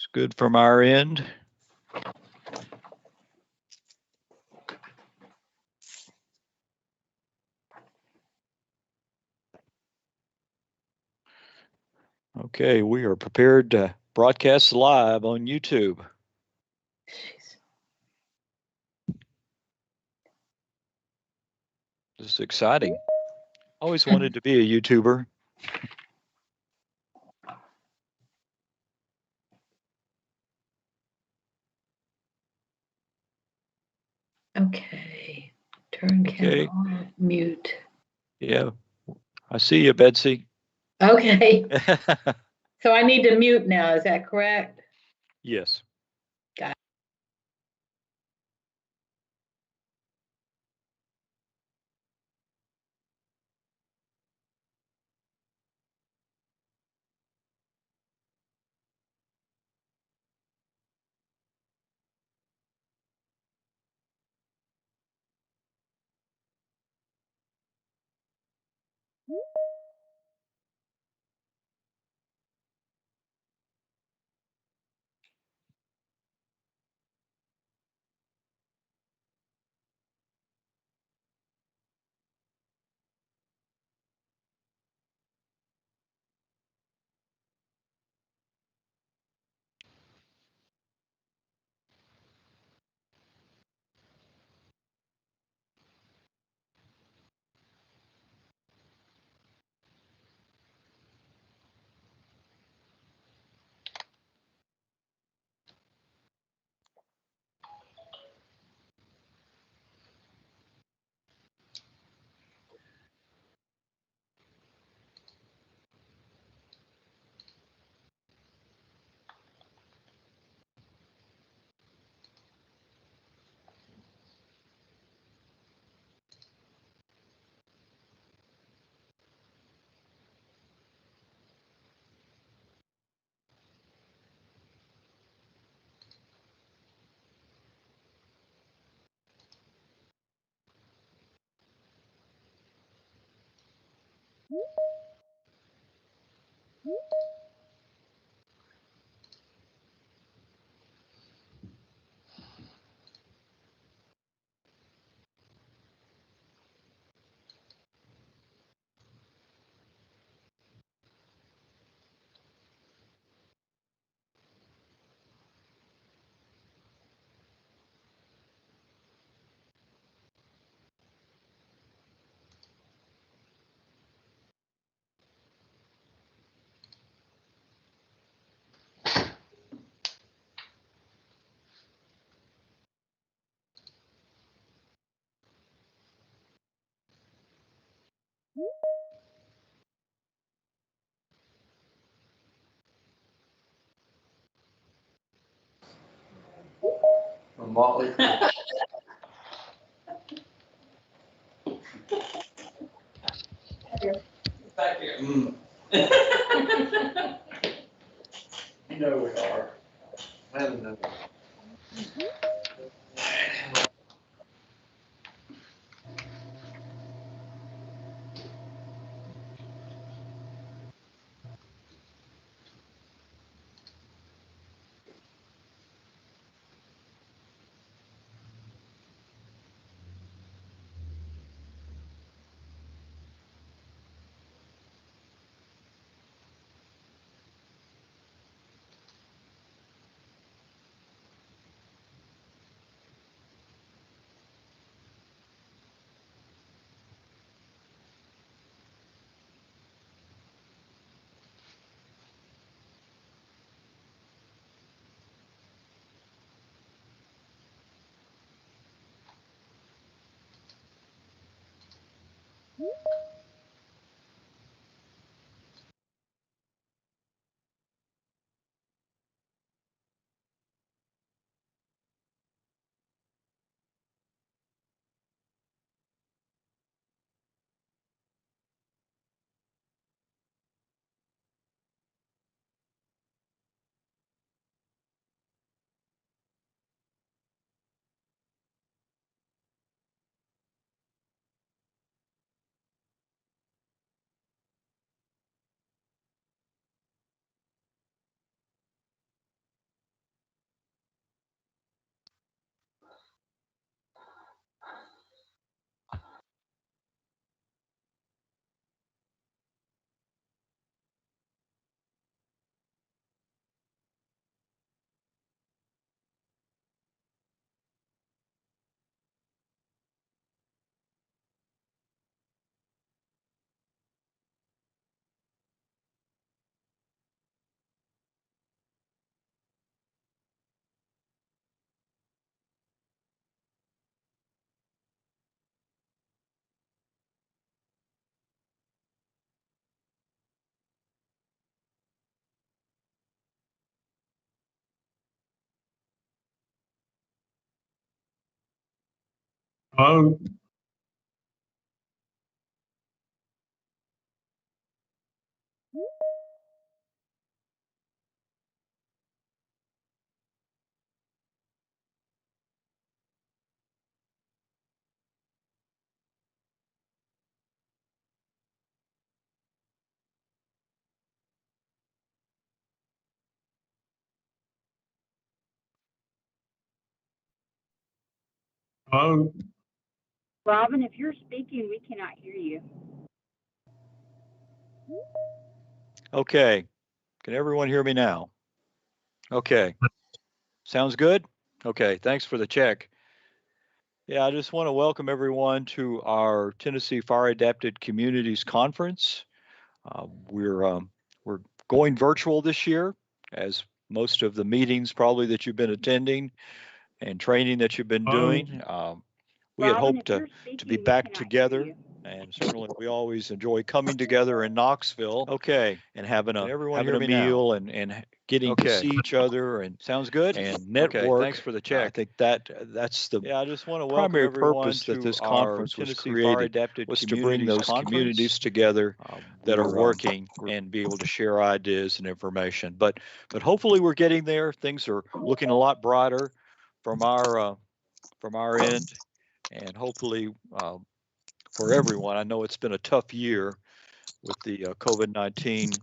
Looks good from our end. Okay, we are prepared to broadcast live on YouTube. This is exciting. Always wanted to be a YouTuber. Okay, turn camera on, mute. Yeah, I see you, Betsy. Okay. So I need to mute now, is that correct? Yes. Got it. Remotely. Back here. You know we are. I don't know. Oh, oh, Robin, if you're speaking, we cannot hear you. Okay. Can everyone hear me now? Okay. Sounds good? Okay. Thanks for the check. Yeah, I just want to welcome everyone to our Tennessee Fire Adapted Communities Conference. We're going virtual this year, as most of the meetings probably that you've been attending and training that you've been doing. We had Robin, hoped if you're to speaking, be we back cannot hear together, you. and certainly we always enjoy coming together in Knoxville. Okay, and having a meal and getting to see each other, and sounds good, and network. Okay, thanks for the check. I think that's the Yeah, I just want to welcome primary everyone purpose that to this our conference was Tennessee Fire created, Adapted was to bring Communities those Conference. communities together that are We're, working and be able to share ideas and information. But hopefully we're getting there. Things are looking a lot brighter from our end, and hopefully for everyone. I know it's been a tough year with the COVID-19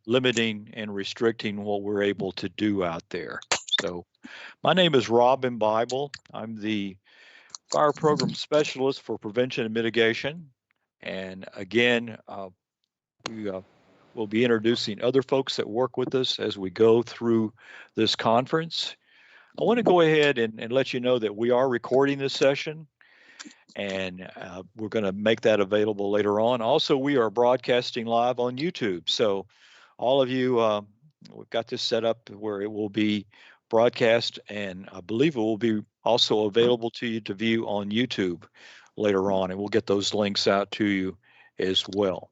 limiting and restricting what we're able to do out there. So my name is Robin Bible. I'm the Fire Program Specialist for Prevention and Mitigation. And again, we will be introducing other folks that work with us as we go through this conference. I want to go ahead and let you know that we are recording this session, and we're going to make that available later on. Also, we are broadcasting live on YouTube. So all of you, we've got this set up where it will be broadcast, and I believe it will be also available to you to view on YouTube later on, and we'll get those links out to you as well.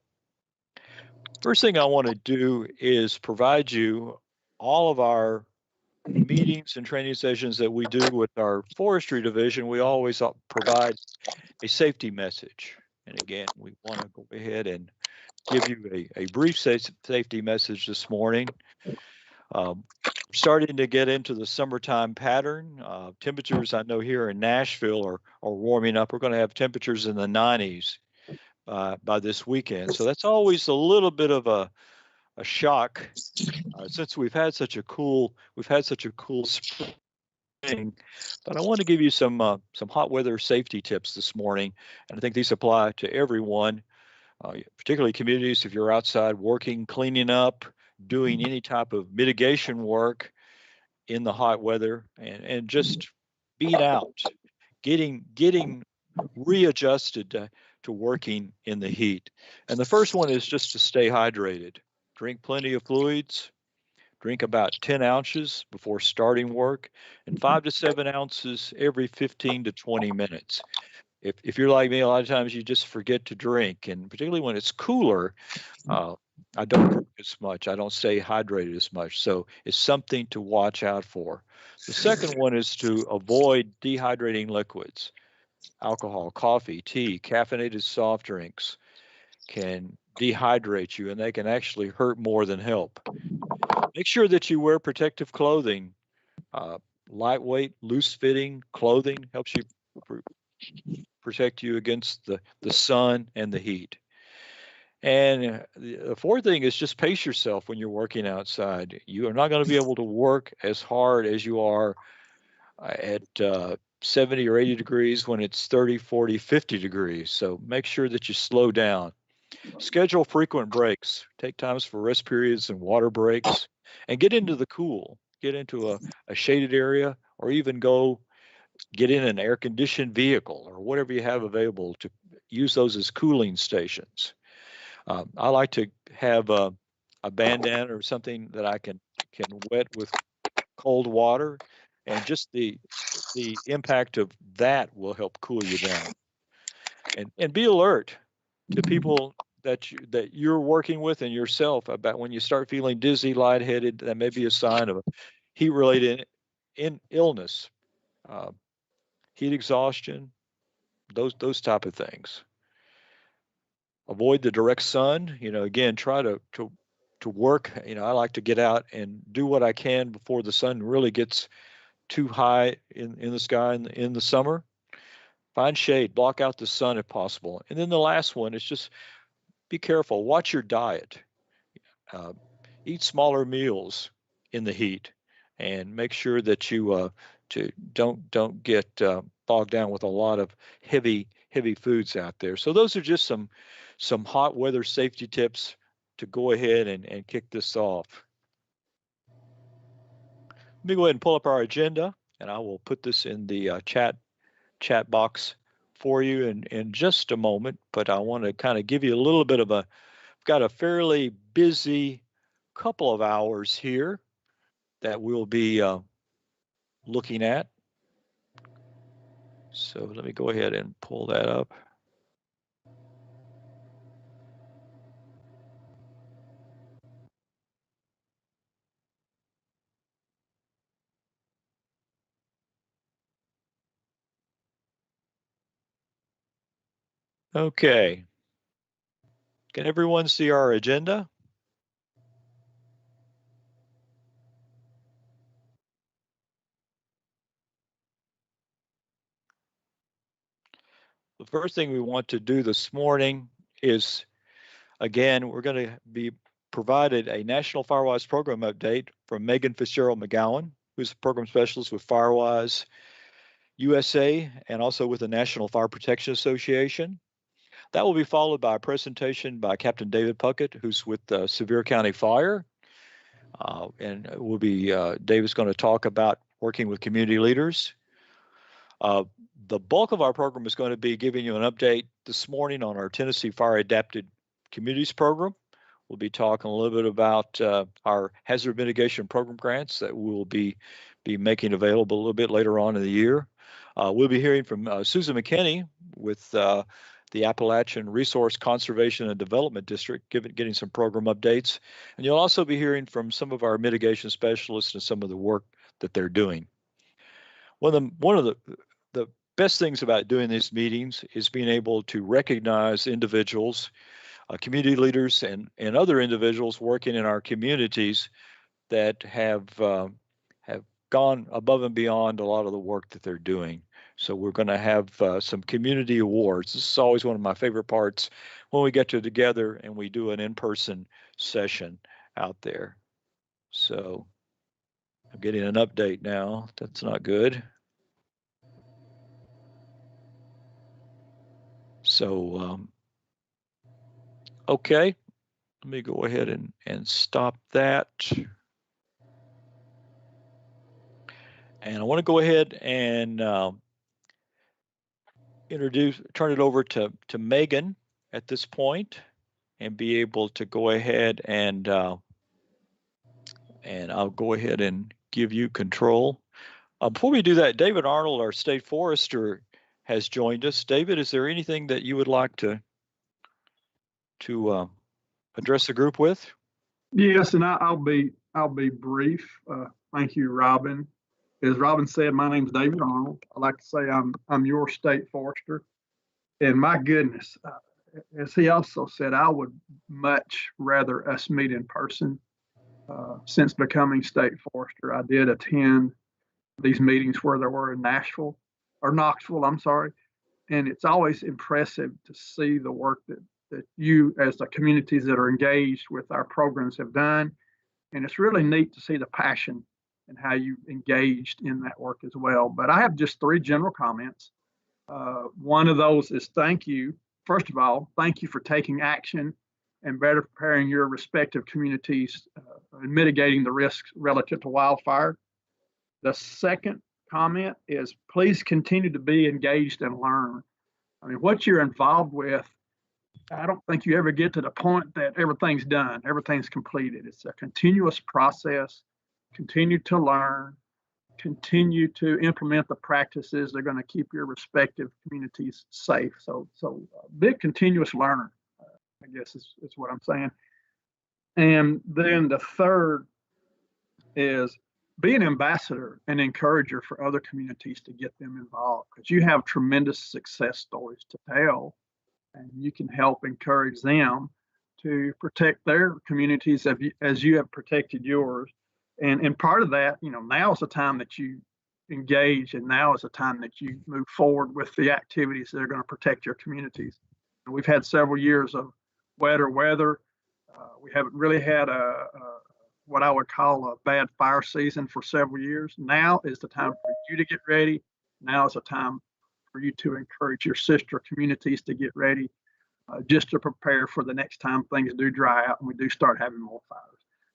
First thing I want to do is provide you all of our meetings and training sessions that we do with our forestry division. We always provide a safety message. And again, we want to go ahead and give you a brief safety message this morning. We're starting to get into the summertime pattern. Temperatures I know here in Nashville are warming up. We're going to have temperatures in the 90s by this weekend. So that's always a little bit of a shock since we've had such a cool spring. But I want to give you some hot weather safety tips this morning, and I think these apply to everyone, particularly communities. If you're outside working, cleaning up, doing any type of mitigation work in the hot weather, and just being out, getting readjusted to working in the heat. And the first one is just to stay hydrated. Drink plenty of fluids. Drink about 10 ounces before starting work, and 5 to 7 ounces every 15 to 20 minutes. If you're like me, a lot of times you just forget to drink, and particularly when it's cooler, I don't drink as much. I don't stay hydrated as much. So it's something to watch out for. The second one is to avoid dehydrating liquids. Alcohol, coffee, tea, caffeinated soft drinks can dehydrate you, and they can actually hurt more than help. Make sure that you wear protective clothing. Lightweight, loose-fitting clothing helps you protect you against the sun and the heat. And the fourth thing is just pace yourself when you're working outside. You are not going to be able to work as hard as you are at 70 or 80 degrees when it's 30, 40, 50 degrees. So make sure that you slow down. Schedule frequent breaks. Take times for rest periods and water breaks, and get into the cool. Get into a shaded area, or even get in an air-conditioned vehicle or whatever you have available to use those as cooling stations. I like to have a bandana or something that I can wet with cold water, and just the impact of that will help cool you down. And be alert to people that you're working with and yourself about when you start feeling dizzy, lightheaded. That may be a sign of a heat-related illness. Heat exhaustion, those type of things. Avoid the direct sun. Again, try to work. I like to get out and do what I can before the sun really gets too high in the sky in the summer. Find shade, block out the sun if possible. And then the last one is just be careful. Watch your diet. Eat smaller meals in the heat, and make sure that you don't get bogged down with a lot of heavy foods out there. So those are just some hot weather safety tips to go ahead and kick this off. Let me go ahead and pull up our agenda, and I will put this in the chat box for you in just a moment. But I want to kind of give you a little bit of I've got a fairly busy couple of hours here that we'll be looking at. So let me go ahead and pull that up. Okay. Can everyone see our agenda? The first thing we want to do this morning is, again, we're going to be provided a National Firewise program update from Megan Fitzgerald-McGowan, who's a program specialist with Firewise USA and also with the National Fire Protection Association. That will be followed by a presentation by Captain David Puckett, who's with Sevier County Fire. And we'll be, David's going to talk about working with community leaders. The bulk of our program is going to be giving you an update this morning on our Tennessee Fire Adapted Communities program. We'll be talking a little bit about our hazard mitigation program grants that we will be making available a little bit later on in the year. We'll be hearing from Susan McKinney with the Appalachian Resource Conservation and Development District, getting some program updates. And you'll also be hearing from some of our mitigation specialists and some of the work that they're doing. One of the best things about doing these meetings is being able to recognize individuals, community leaders, and other individuals working in our communities that have gone above and beyond a lot of the work that they're doing. So we're going to have some community awards. This is always one of my favorite parts when we get together and we do an in-person session out there. So I'm getting an update now. That's not good. So, okay, let me go ahead and stop that. And I want to go ahead and turn it over to Megan at this point, and be able to go ahead and I'll go ahead and give you control. Before we do that, David Arnold, our state forester, has joined us. David, is there anything that you would like to address the group with? Yes, and I'll be brief. Thank you, Robin. As Robin said, my name's David Arnold. I like to say I'm your state forester. And my goodness, as he also said, I would much rather us meet in person. Since becoming state forester, I did attend these meetings where there were in Knoxville, I'm sorry. And it's always impressive to see the work that you, as the communities that are engaged with our programs, have done. And it's really neat to see the passion and how you engaged in that work as well. But I have just 3 general comments. One of those is thank you. First of all, thank you for taking action and better preparing your respective communities and mitigating the risks relative to wildfire. The second comment is please continue to be engaged and learn. I mean, what you're involved with, I don't think you ever get to the point that everything's done, everything's completed. It's a continuous process. Continue to learn, continue to implement the practices that are going to keep your respective communities safe. So big continuous learner, I guess is what I'm saying. And then the third is be an ambassador and encourager for other communities to get them involved, because you have tremendous success stories to tell, and you can help encourage them to protect their communities as you have protected yours. And part of that, now is the time that you engage, and now is the time that you move forward with the activities that are going to protect your communities. And we've had several years of wetter weather. We haven't really had what I would call a bad fire season for several years. Now is the time for you to get ready. Now is the time for you to encourage your sister communities to get ready, just to prepare for the next time things do dry out and we do start having more fires.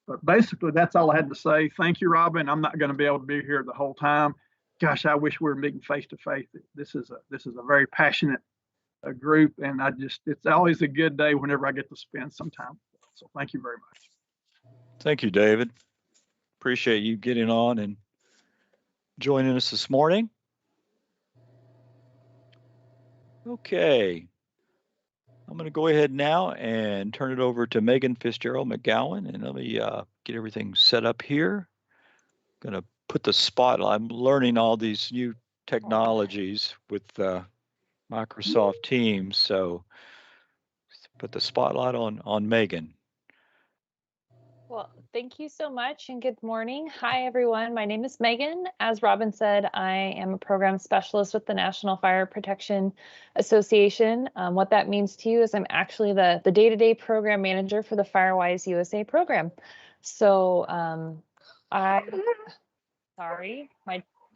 But basically, that's all I had to say. Thank you, Robin. I'm not going to be able to be here the whole time. Gosh, I wish we were meeting face to face. This is a very passionate group, and it's always a good day whenever I get to spend some time. So thank you very much. Thank you, David. Appreciate you getting on and joining us this morning. Okay. I'm going to go ahead now and turn it over to Megan Fitzgerald-McGowan, and let me get everything set up here. Going to put the spotlight. I'm learning all these new technologies with Microsoft Teams, so put the spotlight on Megan. Well, thank you so much and good morning. Hi, everyone. My name is Megan. As Robin said, I am a program specialist with the National Fire Protection Association. What that means to you is I'm actually the day-to-day program manager for the Firewise USA program. So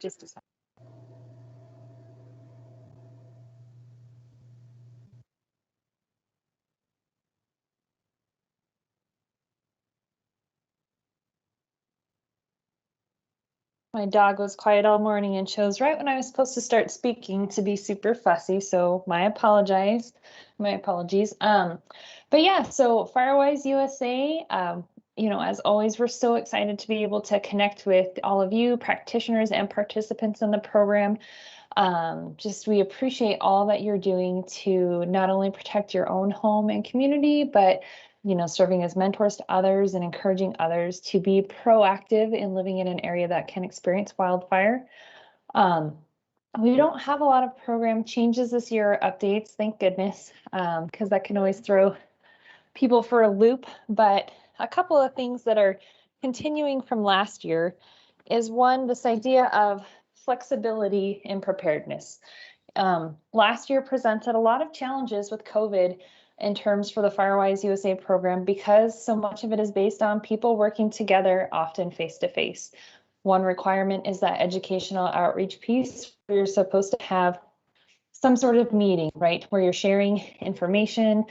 just a second. My dog was quiet all morning and chose right when I was supposed to start speaking to be super fussy. So my apologies. But yeah, so Firewise USA, as always, we're so excited to be able to connect with all of you practitioners and participants in the program. We appreciate all that you're doing to not only protect your own home and community, but serving as mentors to others and encouraging others to be proactive in living in an area that can experience wildfire. We don't have a lot of program changes this year, or updates, thank goodness, because that can always throw people for a loop. But a couple of things that are continuing from last year is one, this idea of flexibility in preparedness. Last year presented a lot of challenges with COVID in terms for the Firewise USA program, because so much of it is based on people working together, often face-to-face. One requirement is that educational outreach piece where you're supposed to have some sort of meeting, right, where you're sharing information,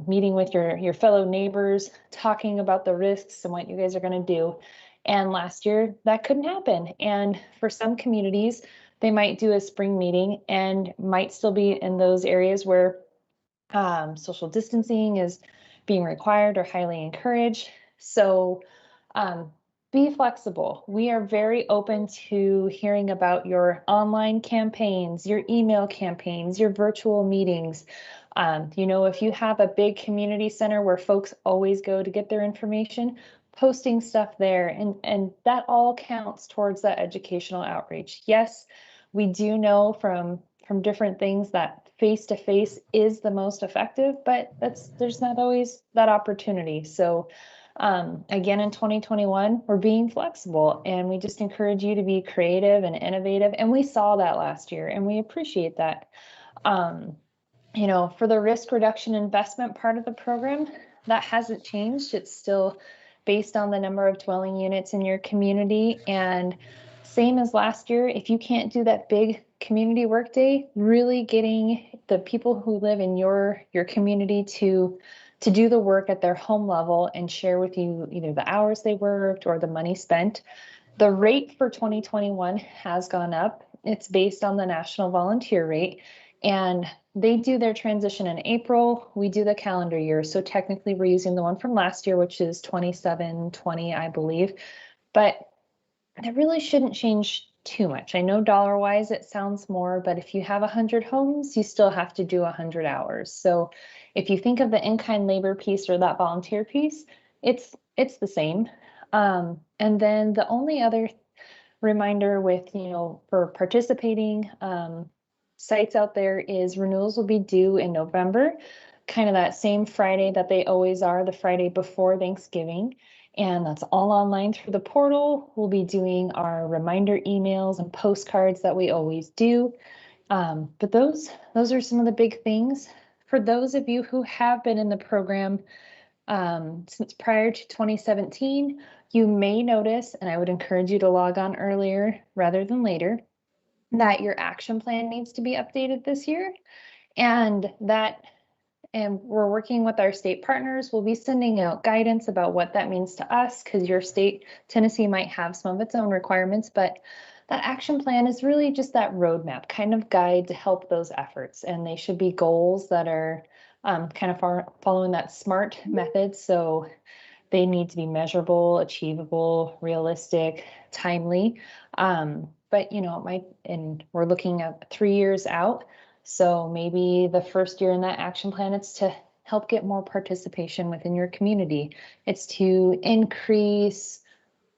meeting with your fellow neighbors, talking about the risks and what you guys are going to do. And last year that couldn't happen. And for some communities, they might do a spring meeting and might still be in those areas where social distancing is being required or highly encouraged. So be flexible. We are very open to hearing about your online campaigns, your email campaigns, your virtual meetings. If you have a big community center where folks always go to get their information, posting stuff there, and that all counts towards that educational outreach. Yes, we do know from different things that face-to-face is the most effective, but there's not always that opportunity. So again, in 2021, we're being flexible, and we just encourage you to be creative and innovative. And we saw that last year, and we appreciate that. For the risk reduction investment part of the program, that hasn't changed. It's still based on the number of dwelling units in your community. And same as last year, if you can't do that big community workday, really getting the people who live in your community to do the work at their home level and share with you either the hours they worked or the money spent. The rate for 2021 has gone up. It's based on the national volunteer rate, and they do their transition in April. We do the calendar year. So technically we're using the one from last year, which is 2720, I believe, but that really shouldn't change too much. I know dollar-wise it sounds more, but if you have 100 homes, you still have to do 100 hours. So if you think of the in-kind labor piece or that volunteer piece, it's the same. And then the only other reminder with, for participating sites out there is renewals will be due in November, kind of that same Friday that they always are, the Friday before Thanksgiving. And that's all online through the portal. We'll be doing our reminder emails and postcards that we always do. But those are some of the big things. For those of you who have been in the program since prior to 2017, you may notice, and I would encourage you to log on earlier rather than later, that your action plan needs to be updated this year. And we're working with our state partners. We'll be sending out guidance about what that means to us, because your state, Tennessee, might have some of its own requirements, but that action plan is really just that roadmap kind of guide to help those efforts. And they should be goals that are kind of following that SMART method. So they need to be measurable, achievable, realistic, timely. But and we're looking at 3 years out. So maybe the first year in that action plan, it's to help get more participation within your community. It's to increase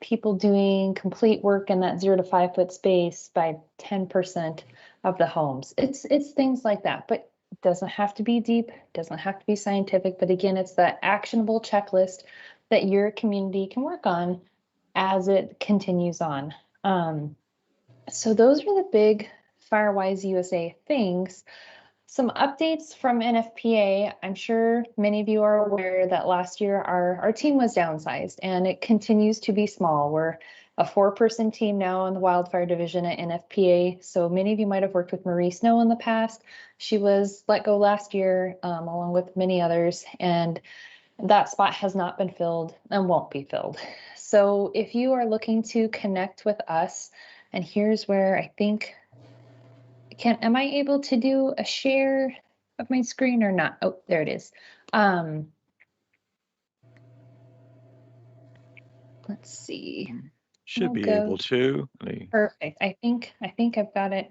people doing complete work in that 0 to 5 foot space by 10% of the homes. It's things like that, but it doesn't have to be deep, doesn't have to be scientific, but again, it's that actionable checklist that your community can work on as it continues on. So those are the big Firewise USA things. Some updates from NFPA. I'm sure many of you are aware that last year our team was downsized, and it continues to be small. We're a 4-person team now in the Wildfire division at NFPA. So many of you might have worked with Marie Snow in the past. She was let go last year, along with many others, and that spot has not been filled and won't be filled. So if you are looking to connect with us, and here's where I think, am I able to do a share of my screen or not? Oh, there it is. Let's see. Should be able to. Perfect. I think I've got it.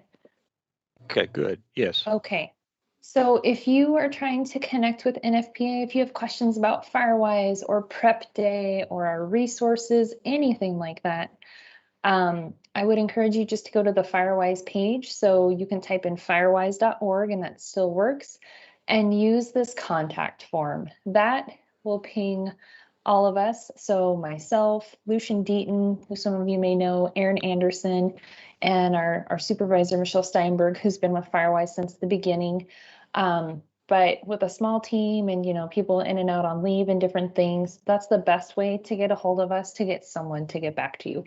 Okay, good. Yes. Okay. So if you are trying to connect with NFPA, if you have questions about Firewise or Prep Day or our resources, anything like that, I would encourage you just to go to the Firewise page. So you can type in firewise.org, and that still works, and use this contact form. That will ping all of us. So myself, Lucian Deaton, who some of you may know, Aaron Anderson, and our supervisor, Michelle Steinberg, who's been with Firewise since the beginning. But with a small team and, people in and out on leave and different things, that's the best way to get a hold of us, to get someone to get back to you.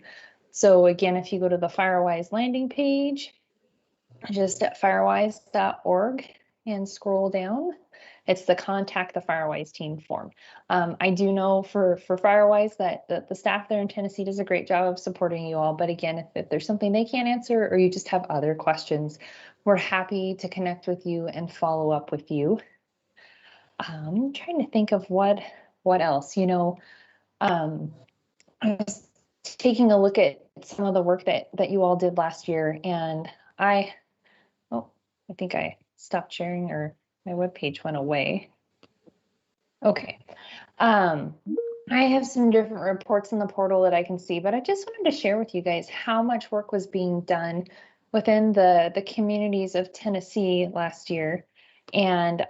So again, if you go to the Firewise landing page, just at firewise.org and scroll down, it's the contact the Firewise team form. I do know for Firewise that the staff there in Tennessee does a great job of supporting you all. But again, if there's something they can't answer, or you just have other questions, we're happy to connect with you and follow up with you. I'm trying to think of what else, I was taking a look at some of the work that you all did last year, and I think I stopped sharing, or my webpage went away. Okay. I have some different reports in the portal that I can see, but I just wanted to share with you guys how much work was being done within the communities of Tennessee last year. And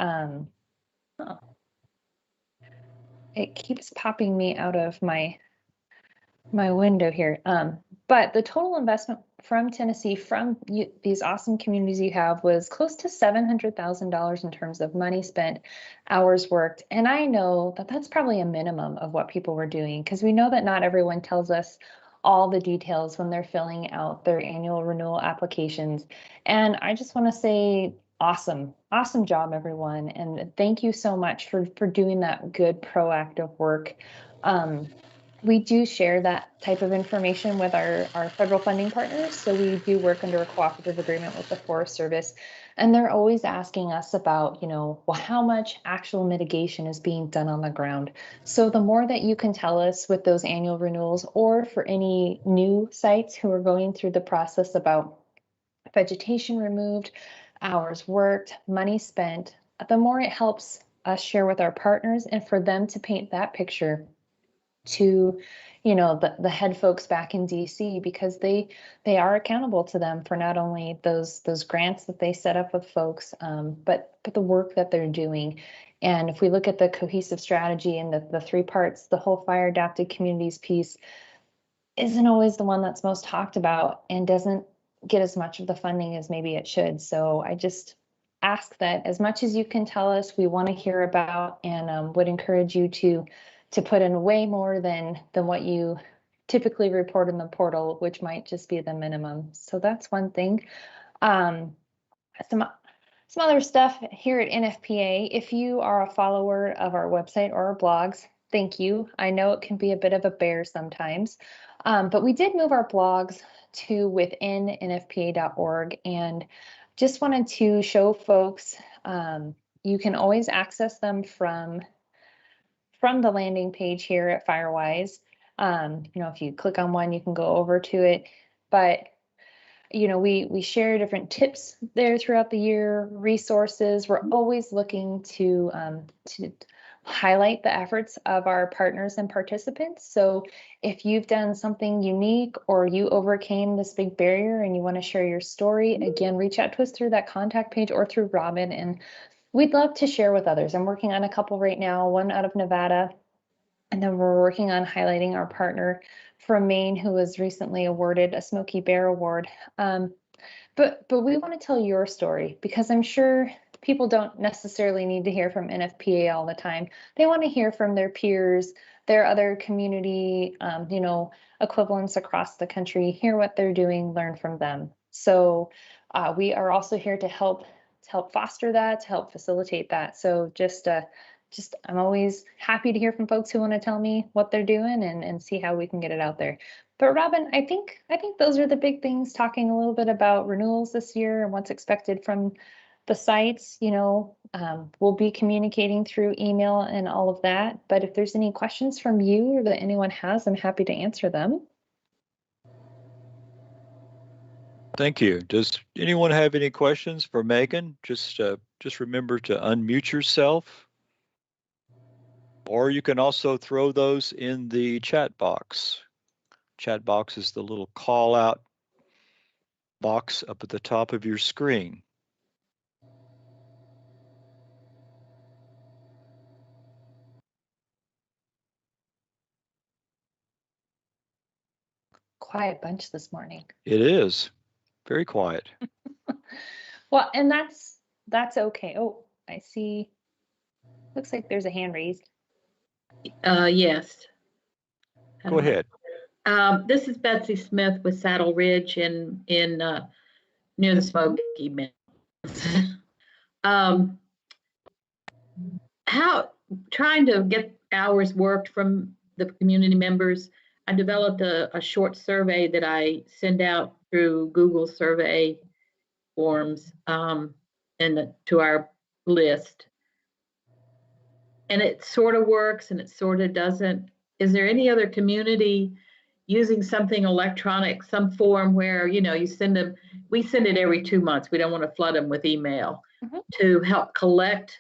it keeps popping me out of my window here. But the total investment from Tennessee, from these awesome communities you have, was close to $700,000 in terms of money spent, hours worked. And I know that that's probably a minimum of what people were doing, because we know that not everyone tells us all the details when they're filling out their annual renewal applications. And I just want to say, awesome job, everyone. And thank you so much for doing that good proactive work. We do share that type of information with our federal funding partners. So we do work under a cooperative agreement with the Forest Service, and they're always asking us about, well, how much actual mitigation is being done on the ground. So the more that you can tell us with those annual renewals, or for any new sites who are going through the process about vegetation removed, hours worked, money spent, the more it helps us share with our partners and for them to paint that picture to the head folks back in DC, because they are accountable to them for not only those grants that they set up with folks, but the work that they're doing. And if we look at the cohesive strategy and the three parts, the whole fire adapted communities piece isn't always the one that's most talked about and doesn't get as much of the funding as maybe it should. So I just ask that as much as you can tell us, we want to hear about, and would encourage you to put in way more than what you typically report in the portal, which might just be the minimum. So that's one thing. Some other stuff here at NFPA. If you are a follower of our website or our blogs, thank you. I know it can be a bit of a bear sometimes, but we did move our blogs to within nfpa.org, and just wanted to show folks you can always access them from the landing page here at Firewise. If you click on one, you can go over to it, but we share different tips there throughout the year, resources. We're always looking to highlight the efforts of our partners and participants. So if you've done something unique or you overcame this big barrier and you want to share your story, again, reach out to us through that contact page or through Robin, and we'd love to share with others. I'm working on a couple right now, one out of Nevada, and then we're working on highlighting our partner from Maine, who was recently awarded a Smoky Bear Award. But we want to tell your story, because I'm sure people don't necessarily need to hear from NFPA all the time. They want to hear from their peers, their other community, equivalents across the country, hear what they're doing, learn from them. So we are also here to help foster that, to help facilitate that. So just I'm always happy to hear from folks who want to tell me what they're doing and see how we can get it out there. But Robin, I think those are the big things, talking a little bit about renewals this year and what's expected from the sites. We'll be communicating through email and all of that. But if there's any questions from you or that anyone has, I'm happy to answer them. Thank you. Does anyone have any questions for Megan? Just remember to unmute yourself, or you can also throw those in the chat box. Chat box is the little call out box up at the top of your screen. Quiet bunch this morning. It is very quiet. Well, and that's okay. Oh, I see. Looks like there's a hand raised. Yes. Go ahead. This is Betsy Smith with Saddle Ridge in near the Smoky Mountains. How trying to get hours worked from the community members. I developed a short survey that I send out through Google survey forms to our list. And it sort of works and it sort of doesn't. Is there any other community using something electronic, some form where, you send them, we send it every 2 months. We don't want to flood them with email to help collect.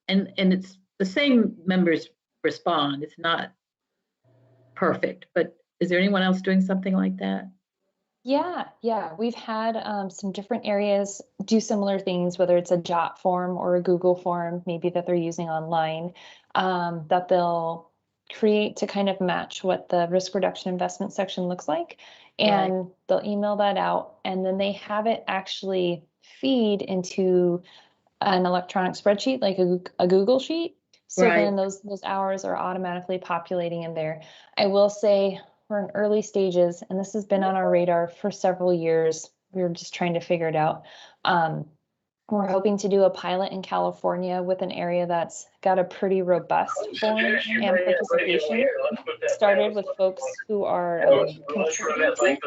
And it's the same members respond. It's not perfect, but is there anyone else doing something like that? Yeah. We've had some different areas do similar things, whether it's a Jot form or a Google form, maybe that they're using online, that they'll create to kind of match what the risk reduction investment section looks like. And they'll email that out, and then they have it actually feed into an electronic spreadsheet, like a Google sheet. So then those hours are automatically populating in there. I will say we're in early stages, and this has been on our radar for several years. We're just trying to figure it out. We're hoping to do a pilot in California with an area that's got a pretty robust form and participation. Started with folks who are contributing.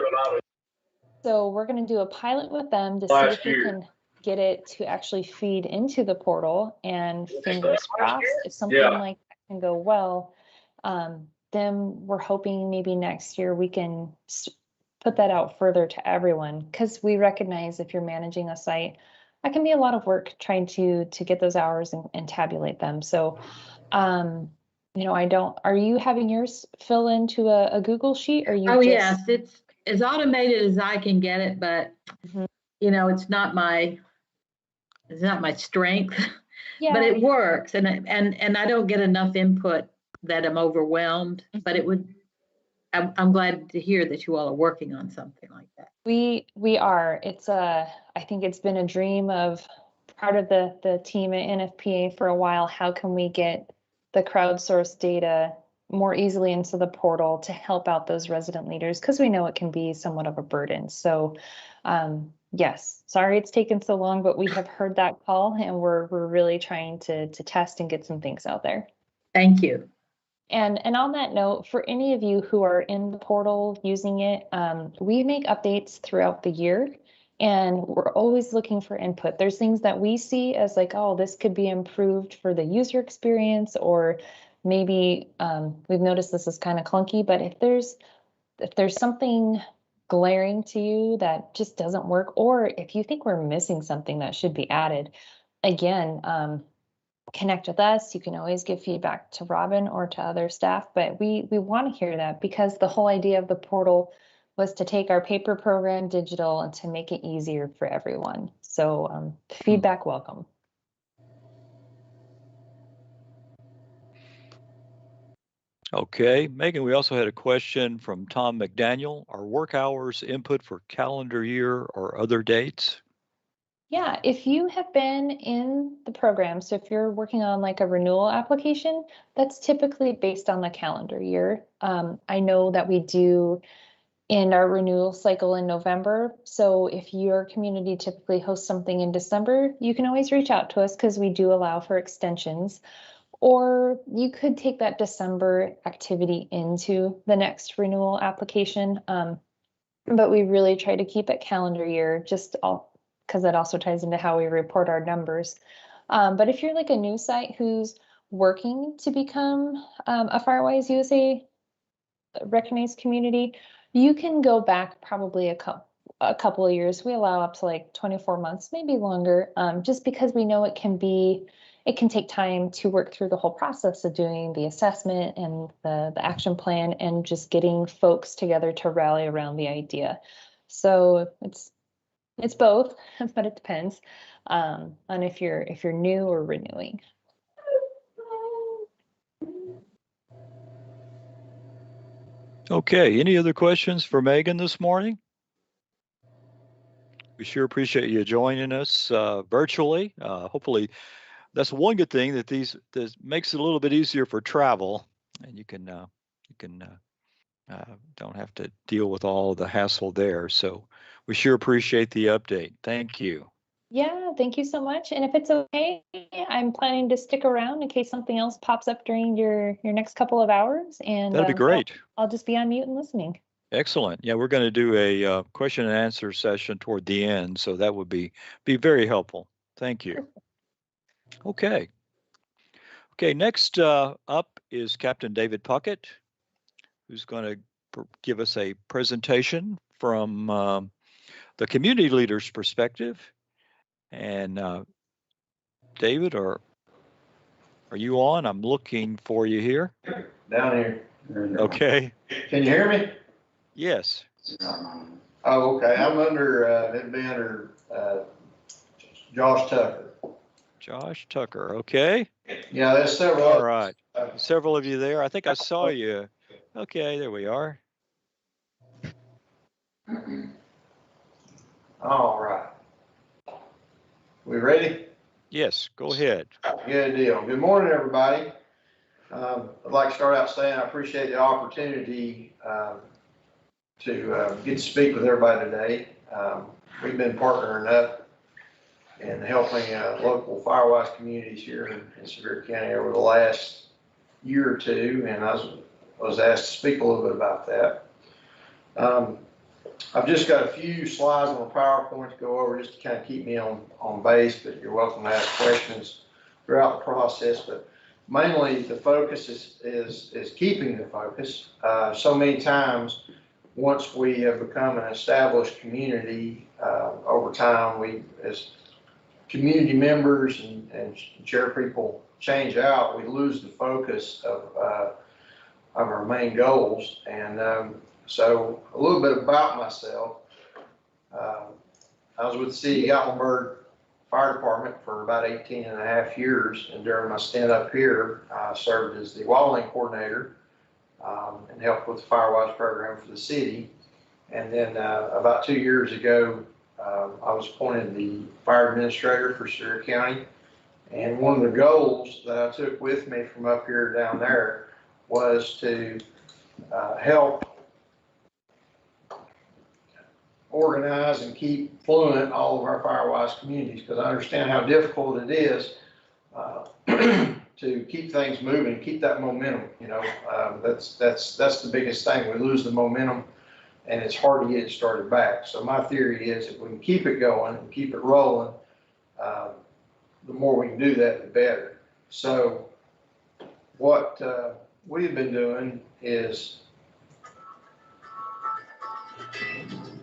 So we're going to do a pilot with them to see if we can get it to actually feed into the portal, and fingers crossed, if something like that can go well, then we're hoping maybe next year we can put that out further to everyone, because we recognize if you're managing a site, that can be a lot of work trying to get those hours and tabulate them. So are you having yours fill into a Google sheet, or you Oh, just? yes, it's as automated as I can get it, but Mhm. it's not my strength, Yeah. but it works, and I don't get enough input that I'm overwhelmed, but I'm glad to hear that you all are working on something like that. We are. I think it's been a dream of part of the team at Nfpa for a while. How can we get the crowdsourced data more easily into the portal to help out those resident leaders? Because we know it can be somewhat of a burden. So yes, sorry it's taken so long, but we have heard that call, and we're really trying to test and get some things out there. Thank you. And on that note, for any of you who are in the portal using it, we make updates throughout the year, and we're always looking for input. There's things that we see as like, oh, this could be improved for the user experience, or maybe we've noticed this is kind of clunky, but if there's something glaring to you that just doesn't work, or if you think we're missing something that should be added, again, connect with us. You can always give feedback to Robin or to other staff, but we want to hear that, because the whole idea of the portal was to take our paper program digital and to make it easier for everyone. So feedback welcome. Okay, Megan, we also had a question from Tom McDaniel. Are work hours input for calendar year or other dates? Yeah, if you have been in the program, so if you're working on like a renewal application, that's typically based on the calendar year. I know that we do in our renewal cycle in November. So if your community typically hosts something in December, you can always reach out to us, because we do allow for extensions. Or you could take that December activity into the next renewal application. But we really try to keep it calendar year, just all because that also ties into how we report our numbers. But if you're like a new site who's working to become a Firewise USA recognized community, you can go back probably a couple of years. We allow up to like 24 months, maybe longer, just because we know it can take time to work through the whole process of doing the assessment and the action plan, and just getting folks together to rally around the idea. So it's both, but it depends on if you're new or renewing. Okay, any other questions for Megan this morning? We sure appreciate you joining us virtually. Hopefully, that's one good thing, that this makes it a little bit easier for travel, and you can don't have to deal with all the hassle there. So we sure appreciate the update. Thank you. Yeah, thank you so much. And if it's okay, I'm planning to stick around in case something else pops up during your next couple of hours. And that'd be great. I'll just be on mute and listening. Excellent. Yeah, we're going to do a question and answer session toward the end, so that would be very helpful. Thank you. Okay. Okay, next up is Captain David Puckett, who's going to give us a presentation from the community leader's perspective. And David, are you on? I'm looking for you here. Down here. Okay. Can you hear me? Yes. Oh, okay. I'm under, it'd be under Josh Tucker. Josh Tucker. Okay. Yeah, there's several. All right. Several of you there. I think I saw you. Okay, there we are. All right. We ready? Yes, go ahead. Good deal. Good morning, everybody. I'd like to start out saying I appreciate the opportunity to get to speak with everybody today. We've been partnering up and helping local Firewise communities here in Sevier County over the last year or two, and I was asked to speak a little bit about that. I've just got a few slides on the PowerPoint to go over just to kind of keep me on base, but you're welcome to ask questions throughout the process. But mainly the focus is keeping the focus. So many times, once we have become an established community, over time, we as community members and chair people change out, we lose the focus of our main goals. And so a little bit about myself. I was with the City of Gatlinburg Fire Department for about 18 and a half years. And during my stint up here, I served as the Wildland coordinator and helped with the Firewise program for the city. And then about 2 years ago, I was appointed the fire administrator for Stewart County. And one of the goals that I took with me from up here down there was to help organize and keep fluent all of our Firewise communities, because I understand how difficult it is to keep things moving, keep that momentum. You know, that's the biggest thing. We lose the momentum, and it's hard to get it started back. So my theory is if we can keep it going and keep it rolling, the more we can do that, the better. So what we've been doing is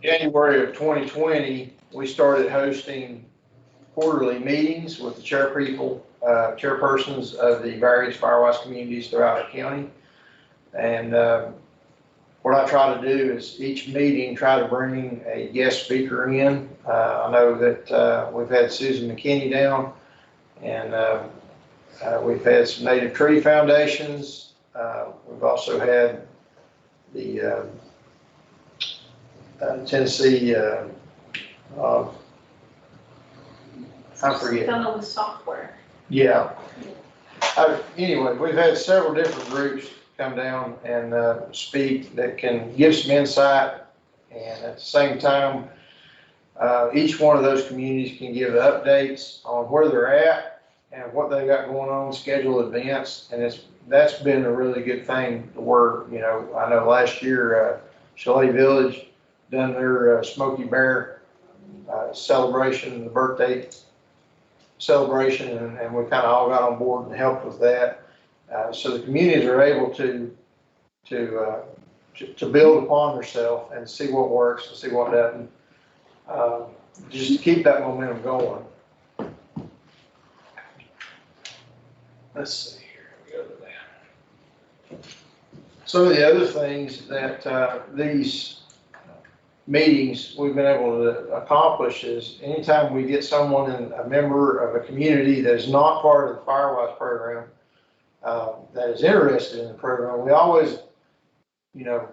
January of 2020, we started hosting quarterly meetings with the chairpersons of the various Firewise communities throughout the county. And what I try to do is each meeting try to bring a guest speaker in. I know that we've had Susan McKinney down, and we've had some native tree foundations. We've also had the Tennessee, I forget. Done with software. Yeah. Anyway, we've had several different groups come down and speak that can give some insight, and at the same time, each one of those communities can give updates on where they're at and what they got going on, schedule events, and that's been a really good thing to where, you know, I know last year Chalet Village done their Smoky Bear celebration, the birthday celebration, and we kind of all got on board and helped with that. So the communities are able to build upon themselves and see what works and see what doesn't, just to keep that momentum going. Let's see here, we go to that. Some of the other things that these meetings we've been able to accomplish is anytime we get someone, a member of a community that is not part of the Firewise program, that is interested in the program, we always, you know,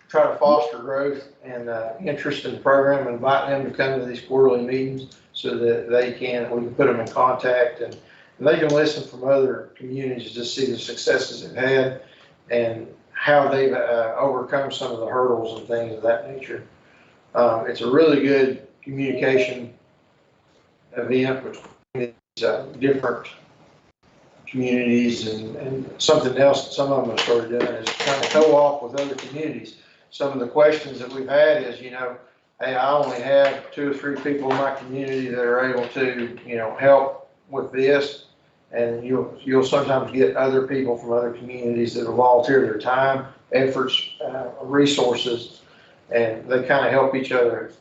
try to foster growth and interest in the program, and invite them to come to these quarterly meetings so that we can put them in contact, and they can listen from other communities to see the successes they've had and how they've overcome some of the hurdles and things of that nature. It's a really good communication event between these different communities, and something else that some of them have started doing is kind of co-op with other communities. Some of the questions that we've had is, you know, hey, I only have 2 or 3 people in my community that are able to, you know, help with this, and you'll sometimes get other people from other communities that will volunteer their time, efforts, resources, and they kind of help each other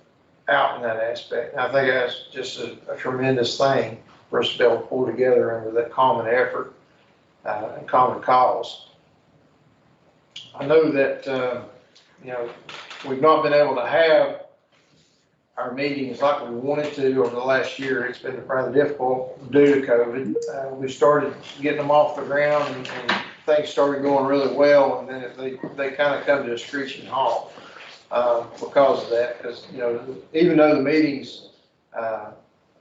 out in that aspect. And I think that's just a tremendous thing for us to be able to pull together under that common effort and common cause. I know that, you know, we've not been able to have our meetings like we wanted to over the last year. It's been rather difficult due to COVID. We started getting them off the ground, and things started going really well, and then they kind of come to a screeching halt because of that. Because, you know, even though the meetings,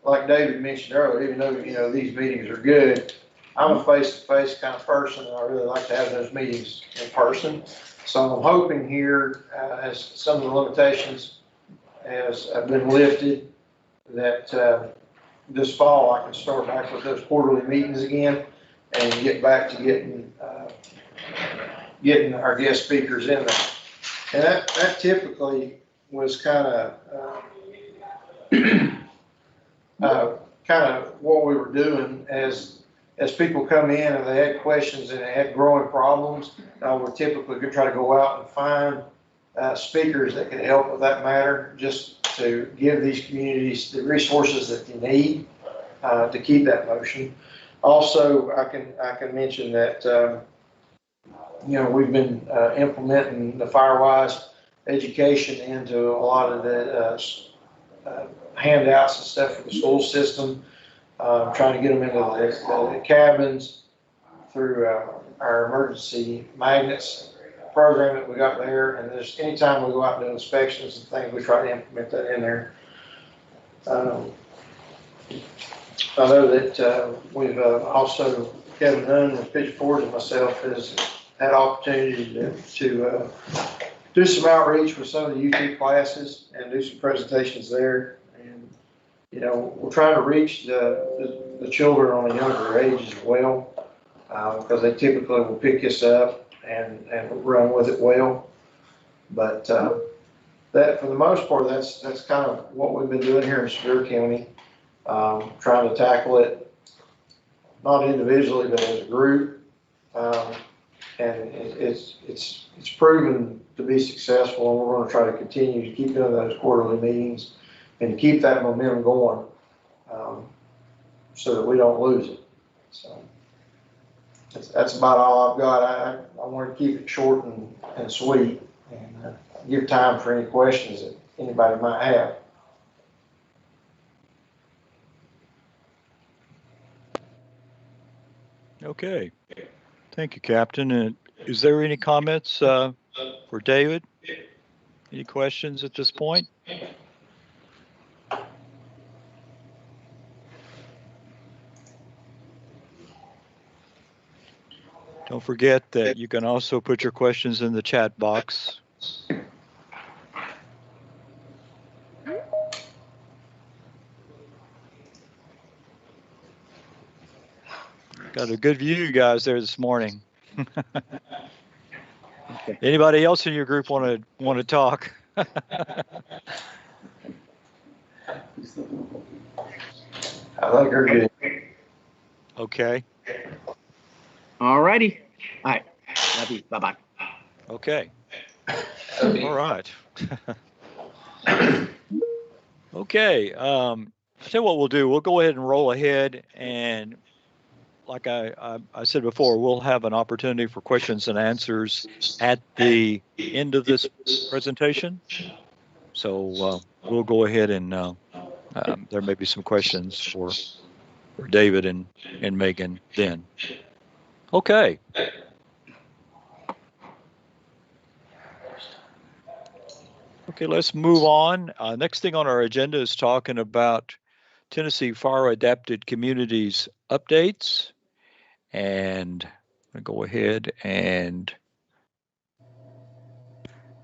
like David mentioned earlier, even though, you know, these meetings are good, I'm a face-to-face kind of person, and I really like to have those meetings in person. So I'm hoping here, as some of the limitations has been lifted, that this fall I can start back with those quarterly meetings again and get back to getting our guest speakers in there. And that typically was kind of what we were doing as people come in and they had questions and they had growing problems. We're typically going to try to go out and find speakers that can help with that matter, just to give these communities the resources that they need to keep that motion. Also, I can mention that, we've been implementing the Firewise education into a lot of the handouts and stuff for the school system, trying to get them into the cabins through our emergency magnets program that we got there. And there's anytime we go out and do inspections and things, we try to implement that in there. I know that we've also, Kevin Nunn with Pitchfork and myself has had opportunity to do some outreach with some of the UT classes and do some presentations there. And, we're trying to reach the children on a younger age as well, because they typically will pick this up and run with it well. But that, for the most part, that's kind of what we've been doing here in Sevier County, trying to tackle it, not individually, but as a group. And it's proven to be successful, and we're going to try to continue to keep doing those quarterly meetings and keep that momentum going, so that we don't lose it. So that's about all I've got. I want to keep it short and sweet, and give time for any questions that anybody might have. Okay. Thank you, Captain. And is there any comments for David? Any questions at this point? Don't forget that you can also put your questions in the chat box. Got a good view, you guys, there this morning. Okay. Anybody else in your group want to talk? I think you're good. Okay. All righty. All right. Love you. Bye-bye. Okay. All right. Okay. Tell you what we'll do. We'll go ahead and roll ahead, and like I said before, we'll have an opportunity for questions and answers at the end of this presentation. So we'll go ahead and there may be some questions for David and Megan then. Okay. Okay, let's move on. Next thing on our agenda is talking about Tennessee Fire Adapted Communities updates. And I'm going to go ahead and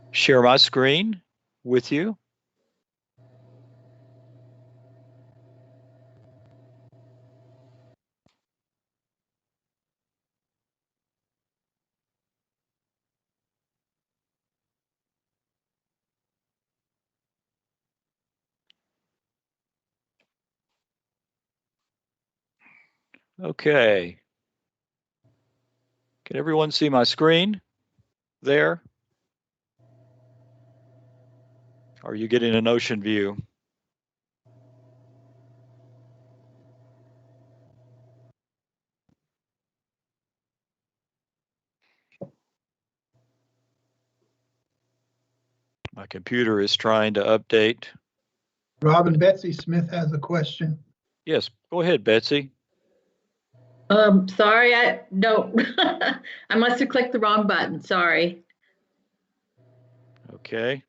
share my screen with you. Okay. Can everyone see my screen there? Are you getting an ocean view? My computer is trying to update. Robin, Betsy Smith has a question. Yes, go ahead, Betsy. Sorry, I must have clicked the wrong button. Sorry. Okay.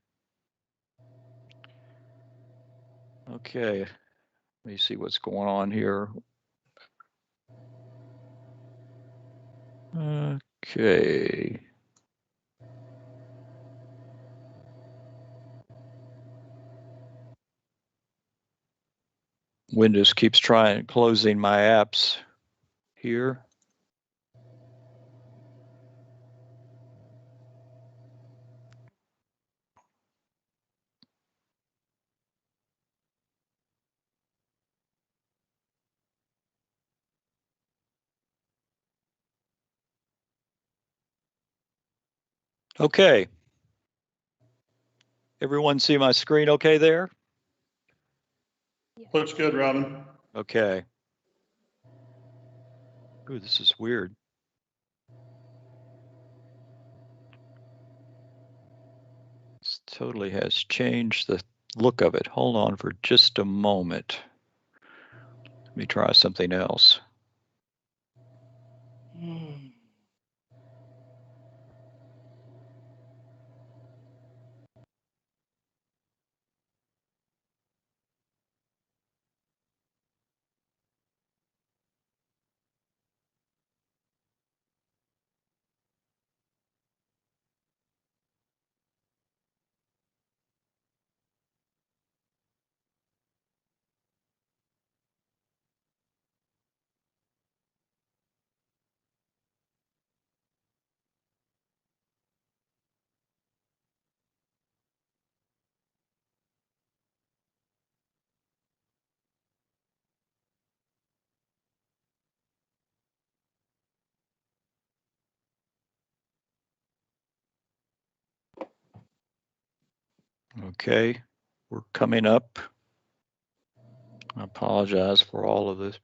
Okay. Let me see what's going on here. Okay. Windows keeps closing my apps here. Okay. Everyone see my screen okay there? Looks good, Robin. Okay. Ooh, this is weird. This totally has changed the look of it. Hold on for just a moment. Let me try something else. Okay, we're coming up. I apologize for all of this.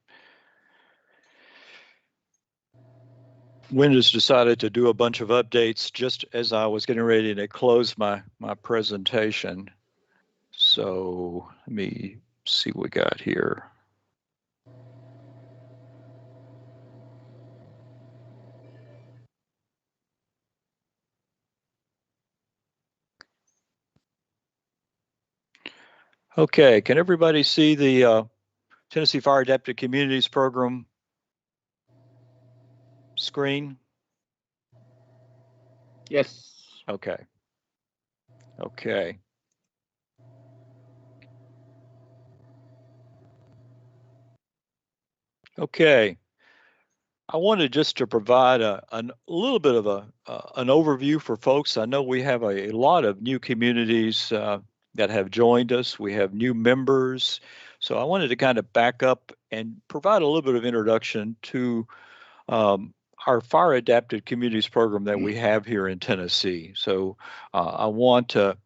Windows decided to do a bunch of updates just as I was getting ready to close my presentation. So let me see what we got here. Okay, can everybody see the Tennessee Fire Adapted Communities Program screen? Yes. Okay. Okay. Okay. I wanted just to provide a little bit of an overview for folks. I know we have a lot of new communities that have joined us. We have new members. So I wanted to kind of back up and provide a little bit of introduction to our Fire Adapted Communities program that we have here in Tennessee. So I want to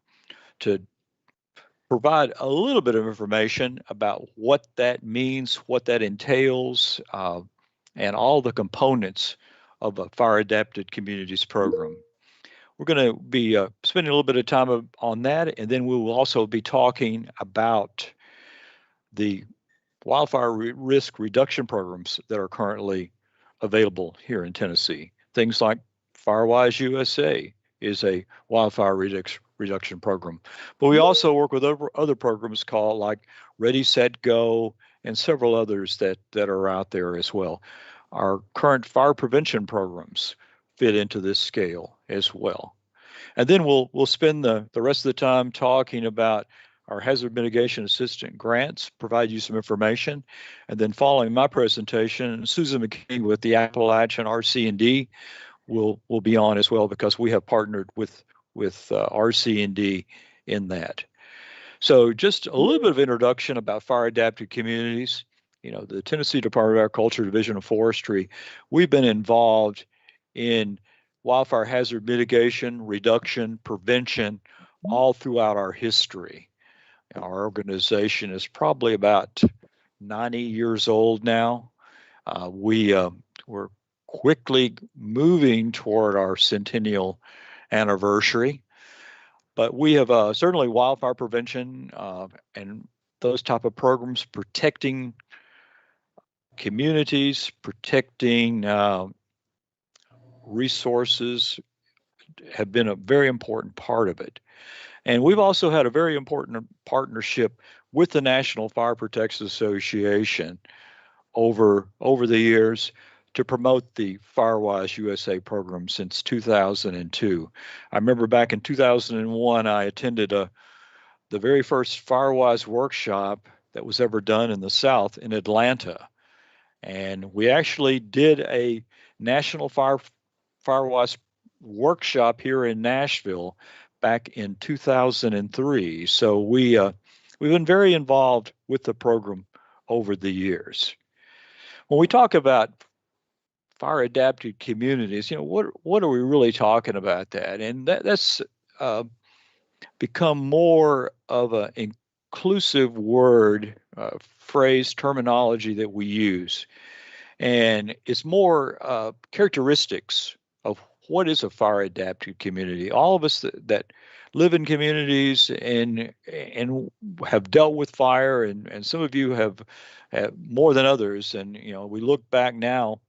provide a little bit of information about what that means, what that entails, and all the components of a Fire Adapted Communities program. We're going to be spending a little bit of time on that, and then we will also be talking about the wildfire risk reduction programs that are currently available here in Tennessee. Things like Firewise USA is a wildfire reduction program. But we also work with other programs called like Ready, Set, Go, and several others that are out there as well. Our current fire prevention programs fit into this scale as well. And then we'll spend the rest of the time talking about our hazard mitigation assistant grants, provide you some information. And then following my presentation, Susan McKinney with the Appalachian RC&D will be on as well, because we have partnered with RC&D in that. So just a little bit of introduction about fire adapted communities. You know, the Tennessee Department of Agriculture Division of Forestry, we've been involved in wildfire hazard mitigation, reduction, prevention, all throughout our history. Our organization is probably about 90 years old now. We're quickly moving toward our centennial anniversary, but we have certainly wildfire prevention and those type of programs, protecting communities, protecting resources, have been a very important part of it. And we've also had a very important partnership with the National Fire Protection Association over the years to promote the Firewise USA program since 2002. I remember back in 2001, I attended the very first Firewise workshop that was ever done in the South in Atlanta. And we actually did a National Firewise workshop here in Nashville back in 2003. So we've been very involved with the program over the years. When we talk about fire adapted communities, you know, what are we really talking about that? And that's become more of an inclusive word, phrase, terminology that we use. And it's more characteristics of what is a fire adapted community. All of us that live in communities and have dealt with fire, and some of you have more than others. And we look back now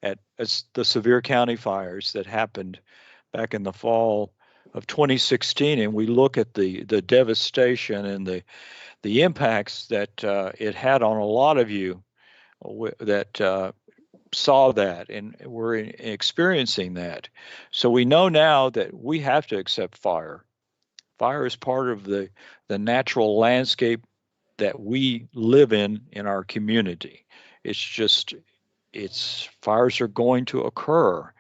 at the Sevier County fires that happened back in the fall of 2016, and we look at the devastation and the impacts that it had on a lot of you that saw that and were experiencing that. So we know now that we have to accept fire. Fire is part of the natural landscape that we live in our community. Fires are going to occur,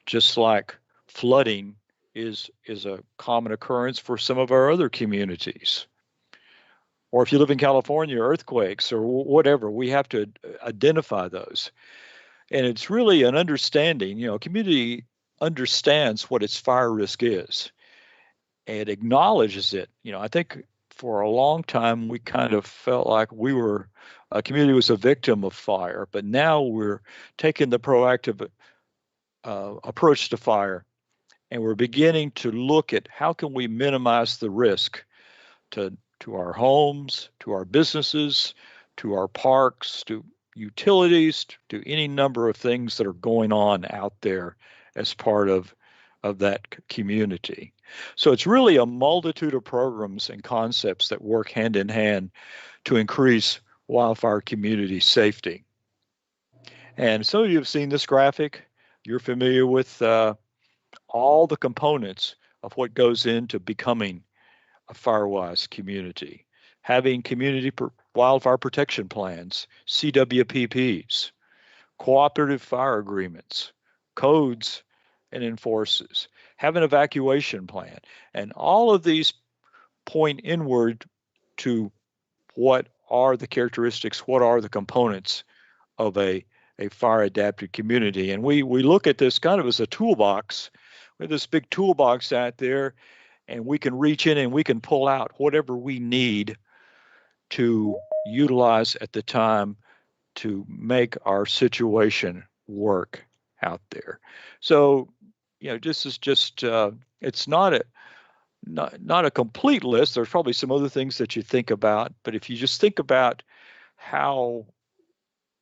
just like flooding is a common occurrence for some of our other communities. Or if you live in California, earthquakes or whatever, we have to identify those. And it's really an understanding, community understands what its fire risk is and acknowledges it. I think for a long time, we kind of felt like a community was a victim of fire, but now we're taking the proactive approach to fire, and we're beginning to look at how can we minimize the risk to our homes, to our businesses, to our parks, to utilities, to any number of things that are going on out there as part of that community. So it's really a multitude of programs and concepts that work hand in hand to increase wildfire community safety. And some of you have seen this graphic. You're familiar with all the components of what goes into becoming a Firewise community. Having community wildfire protection plans, CWPPs, cooperative fire agreements, codes and enforces, have an evacuation plan. And all of these point inward to what are the characteristics, what are the components of a fire adapted community. And we look at this kind of as a toolbox. We have this big toolbox out there, and we can reach in and we can pull out whatever we need to utilize at the time to make our situation work out there. So, this is just, it's not a complete list. There's probably some other things that you think about, but if you just think about how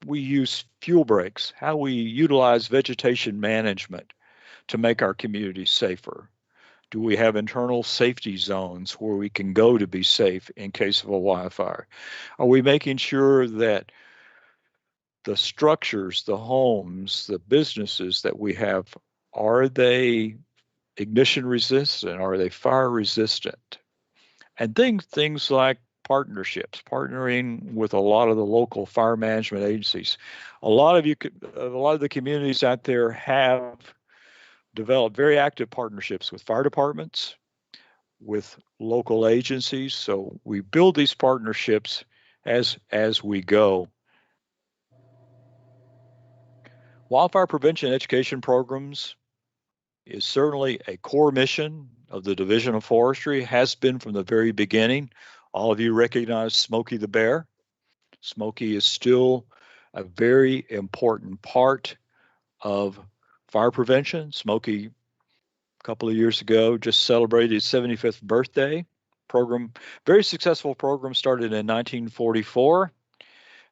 we use fuel breaks, how we utilize vegetation management to make our communities safer. Do we have internal safety zones where we can go to be safe in case of a wildfire? Are we making sure that the structures, the homes, the businesses that we have, are they ignition resistant? Are they fire resistant? And things like partnerships, partnering with a lot of the local fire management agencies. A lot of the communities out there have developed very active partnerships with fire departments, with local agencies. So we build these partnerships as we go. Wildfire prevention education programs is certainly a core mission of the Division of Forestry, has been from the very beginning. All of you recognize Smokey the Bear. Smokey is still a very important part of fire prevention. Smokey, a couple of years ago, just celebrated his 75th birthday. Program, very successful program, started in 1944.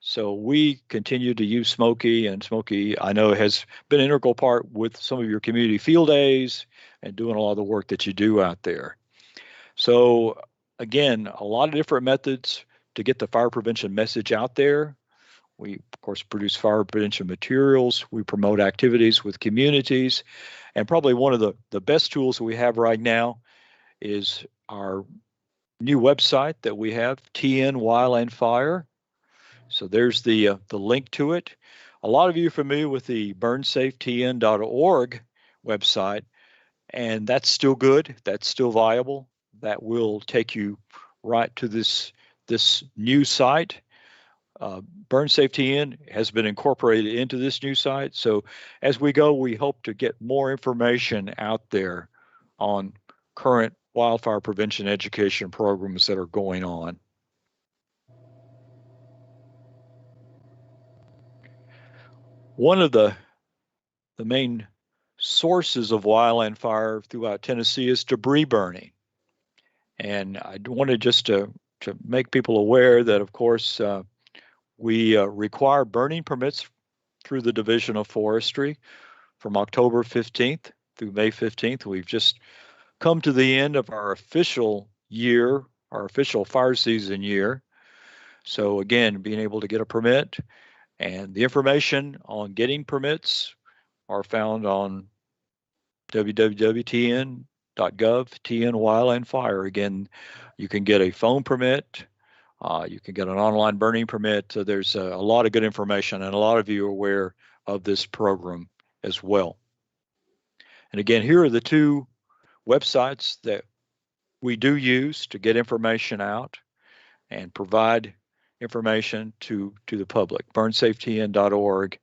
So we continue to use Smokey, and Smokey, I know, has been an integral part with some of your community field days and doing a lot of the work that you do out there. So again, a lot of different methods to get the fire prevention message out there. We, of course, produce fire prevention materials. We promote activities with communities. And probably one of the best tools that we have right now is our new website that we have, TN Wildland Fire. So there's the link to it. A lot of you are familiar with the burnsafetn.org website, and that's still good. That's still viable. That will take you right to this new site. BurnSafeTN has been incorporated into this new site. So as we go, we hope to get more information out there on current wildfire prevention education programs that are going on. One of the main sources of wildland fire throughout Tennessee is debris burning. And I wanted just to make people aware that, of course, we require burning permits through the Division of Forestry from October 15th through May 15th. We've just come to the end of our official year, our official fire season year. So again, being able to get a permit, and the information on getting permits are found on www.tn.gov, TN Wildland Fire. Again, you can get a phone permit, you can get an online burning permit. So there's a lot of good information, and a lot of you are aware of this program as well. And again, here are the two websites that we do use to get information out and provide information to the public: burnsafetn.org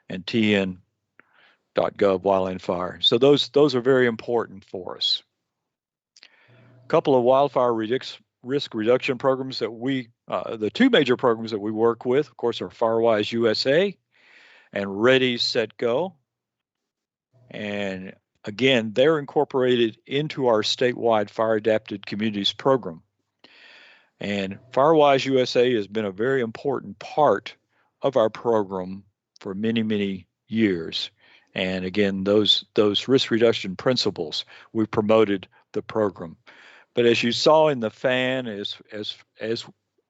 and tn.gov Wildland Fire. So those are very important for us. A couple of wildfire risk reduction programs that the two major programs that we work with, of course, are Firewise USA and Ready, Set, Go. And again, they're incorporated into our statewide fire adapted communities program. And Firewise USA has been a very important part of our program for many, many years. And again, those risk reduction principles, we promoted the program. But as you saw in the fan, as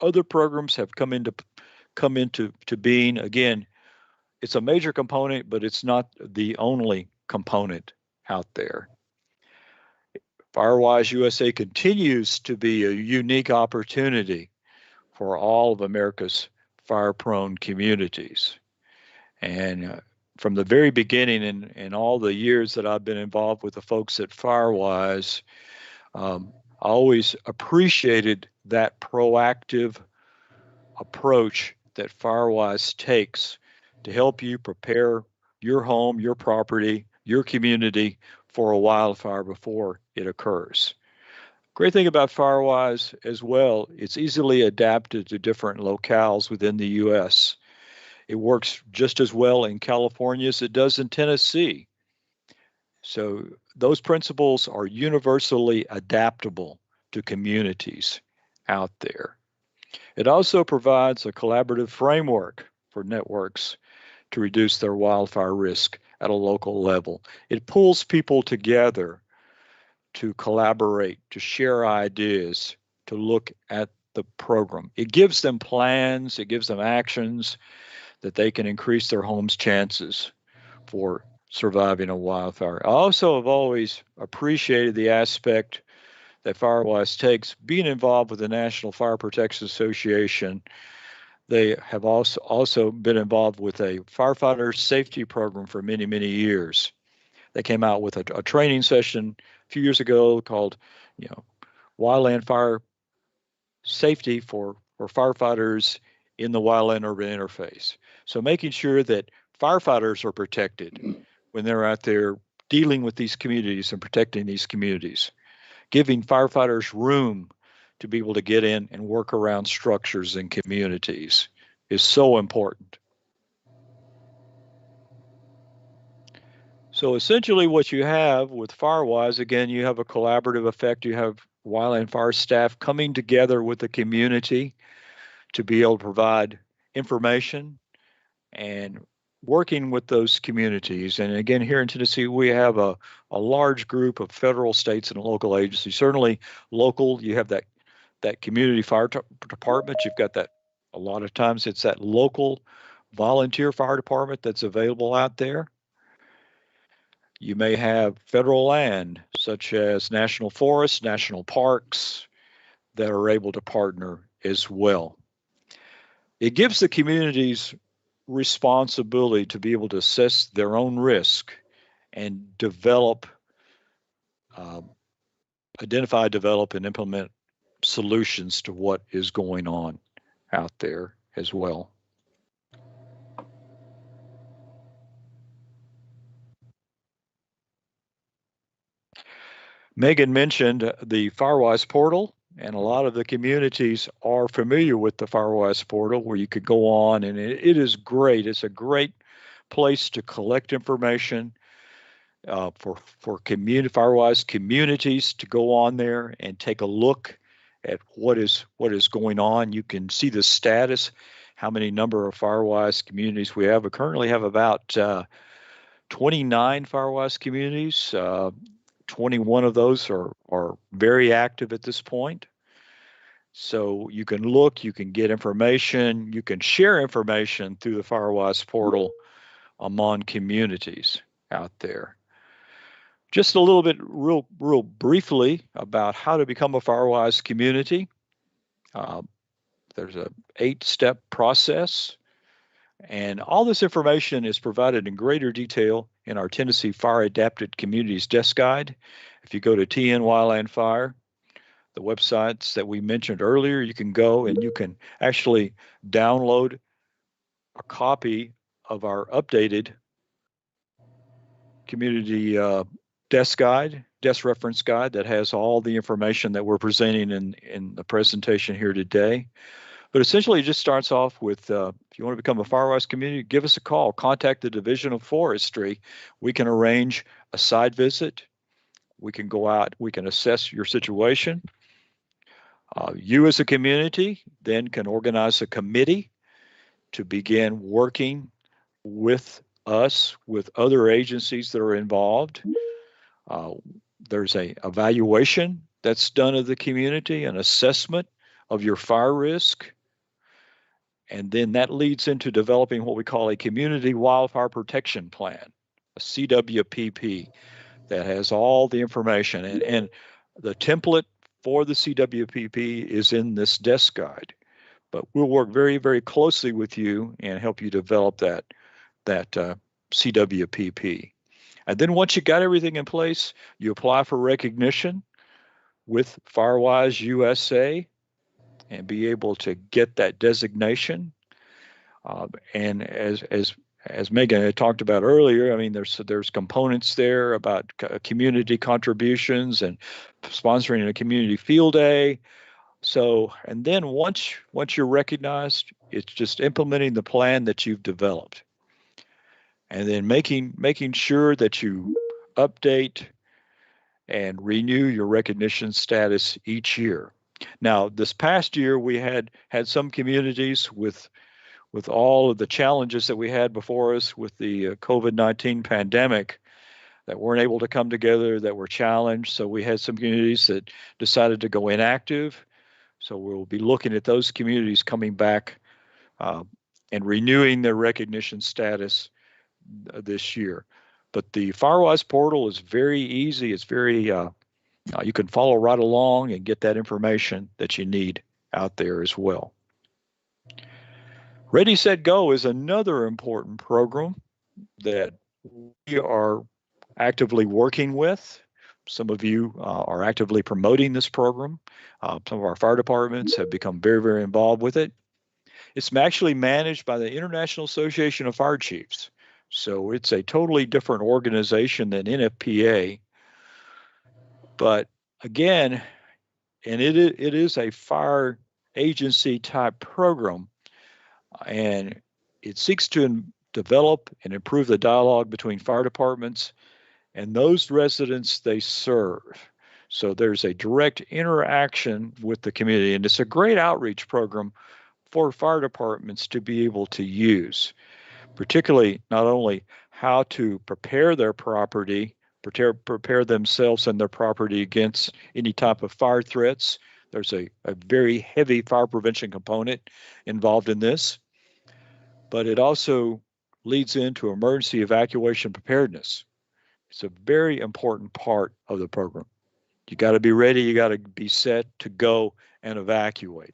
other programs have come into being, again, it's a major component, but it's not the only component out there. Firewise USA continues to be a unique opportunity for all of America's fire-prone communities. And from the very beginning, in all the years that I've been involved with the folks at Firewise, I always appreciated that proactive approach that Firewise takes to help you prepare your home, your property, your community for a wildfire before it occurs. Great thing about Firewise as well, it's easily adapted to different locales within the U.S. It works just as well in California as it does in Tennessee. So those principles are universally adaptable to communities out there. It also provides a collaborative framework for networks to reduce their wildfire risk at a local level. It pulls people together to collaborate, to share ideas, to look at the program. It gives them plans, it gives them actions that they can increase their home's chances for surviving a wildfire. I also have always appreciated the aspect that Firewise takes, being involved with the National Fire Protection Association. They have also been involved with a firefighter safety program for many, many years. They came out with a training session a few years ago called, Wildland Fire Safety for firefighters in the wildland urban interface. So making sure that firefighters are protected when they're out there dealing with these communities and protecting these communities. Giving firefighters room to be able to get in and work around structures and communities is so important. So essentially what you have with Firewise, again, you have a collaborative effect. You have wildland fire staff coming together with the community to be able to provide information and working with those communities. And again, here in Tennessee, we have a large group of federal, states, and local agencies. Certainly local, you have that community fire department. You've got that, a lot of times it's that local volunteer fire department that's available out there. You may have federal land, such as national forests, national parks, that are able to partner as well. It gives the communities responsibility to be able to assess their own risk and develop, identify, develop, and implement solutions to what is going on out there as well. Megan mentioned the Firewise Portal, and a lot of the communities are familiar with the Firewise Portal, where you could go on, and it is great. It's a great place to collect information for Firewise communities to go on there and take a look at what is going on. You can see the status, how many number of Firewise communities we have. We currently have about 29 Firewise communities. 21 of those are very active at this point. So you can look, you can get information, you can share information through the Firewise portal among communities out there. Just a little bit real briefly about how to become a Firewise community. There's a 8-step process, and all this information is provided in greater detail in our Tennessee Fire Adapted Communities Desk Guide. If you go to TN Wildland Fire, the websites that we mentioned earlier, you can go and you can actually download a copy of our updated community desk reference guide that has all the information that we're presenting in the presentation here today. But essentially, it just starts off with, if you want to become a Firewise community, give us a call. Contact the Division of Forestry. We can arrange a site visit. We can go out. We can assess your situation. You as a community then can organize a committee to begin working with us, with other agencies that are involved. There's an evaluation that's done of the community, an assessment of your fire risk. And then that leads into developing what we call a Community Wildfire Protection Plan, a CWPP, that has all the information. And the template for the CWPP is in this desk guide. But we'll work very, very closely with you and help you develop that CWPP. And then once you got everything in place, you apply for recognition with Firewise USA and be able to get that designation. And as Megan had talked about earlier, I mean, there's components there about community contributions and sponsoring a community field day. So, and then once you're recognized, it's just implementing the plan that you've developed, and then making sure that you update and renew your recognition status each year. Now, this past year, we had some communities with all of the challenges that we had before us with the COVID-19 pandemic that weren't able to come together, that were challenged. So we had some communities that decided to go inactive. So we'll be looking at those communities coming back and renewing their recognition status this year. But the Firewise portal is very easy. It's very, you can follow right along and get that information that you need out there as well. Ready, Set, Go is another important program that we are actively working with. Some of you are actively promoting this program. Some of our fire departments have become very, very involved with it. It's actually managed by the International Association of Fire Chiefs. So it's a totally different organization than Nfpa. But again, and it is a fire agency type program, and it seeks to develop and improve the dialogue between fire departments and those residents they serve. So there's a direct interaction with the community, and it's a great outreach program for fire departments to be able to use, particularly not only how to prepare their property, prepare themselves and their property against any type of fire threats. There's a very heavy fire prevention component involved in this, but it also leads into emergency evacuation preparedness. It's a very important part of the program. You got to be ready, you got to be set to go and evacuate.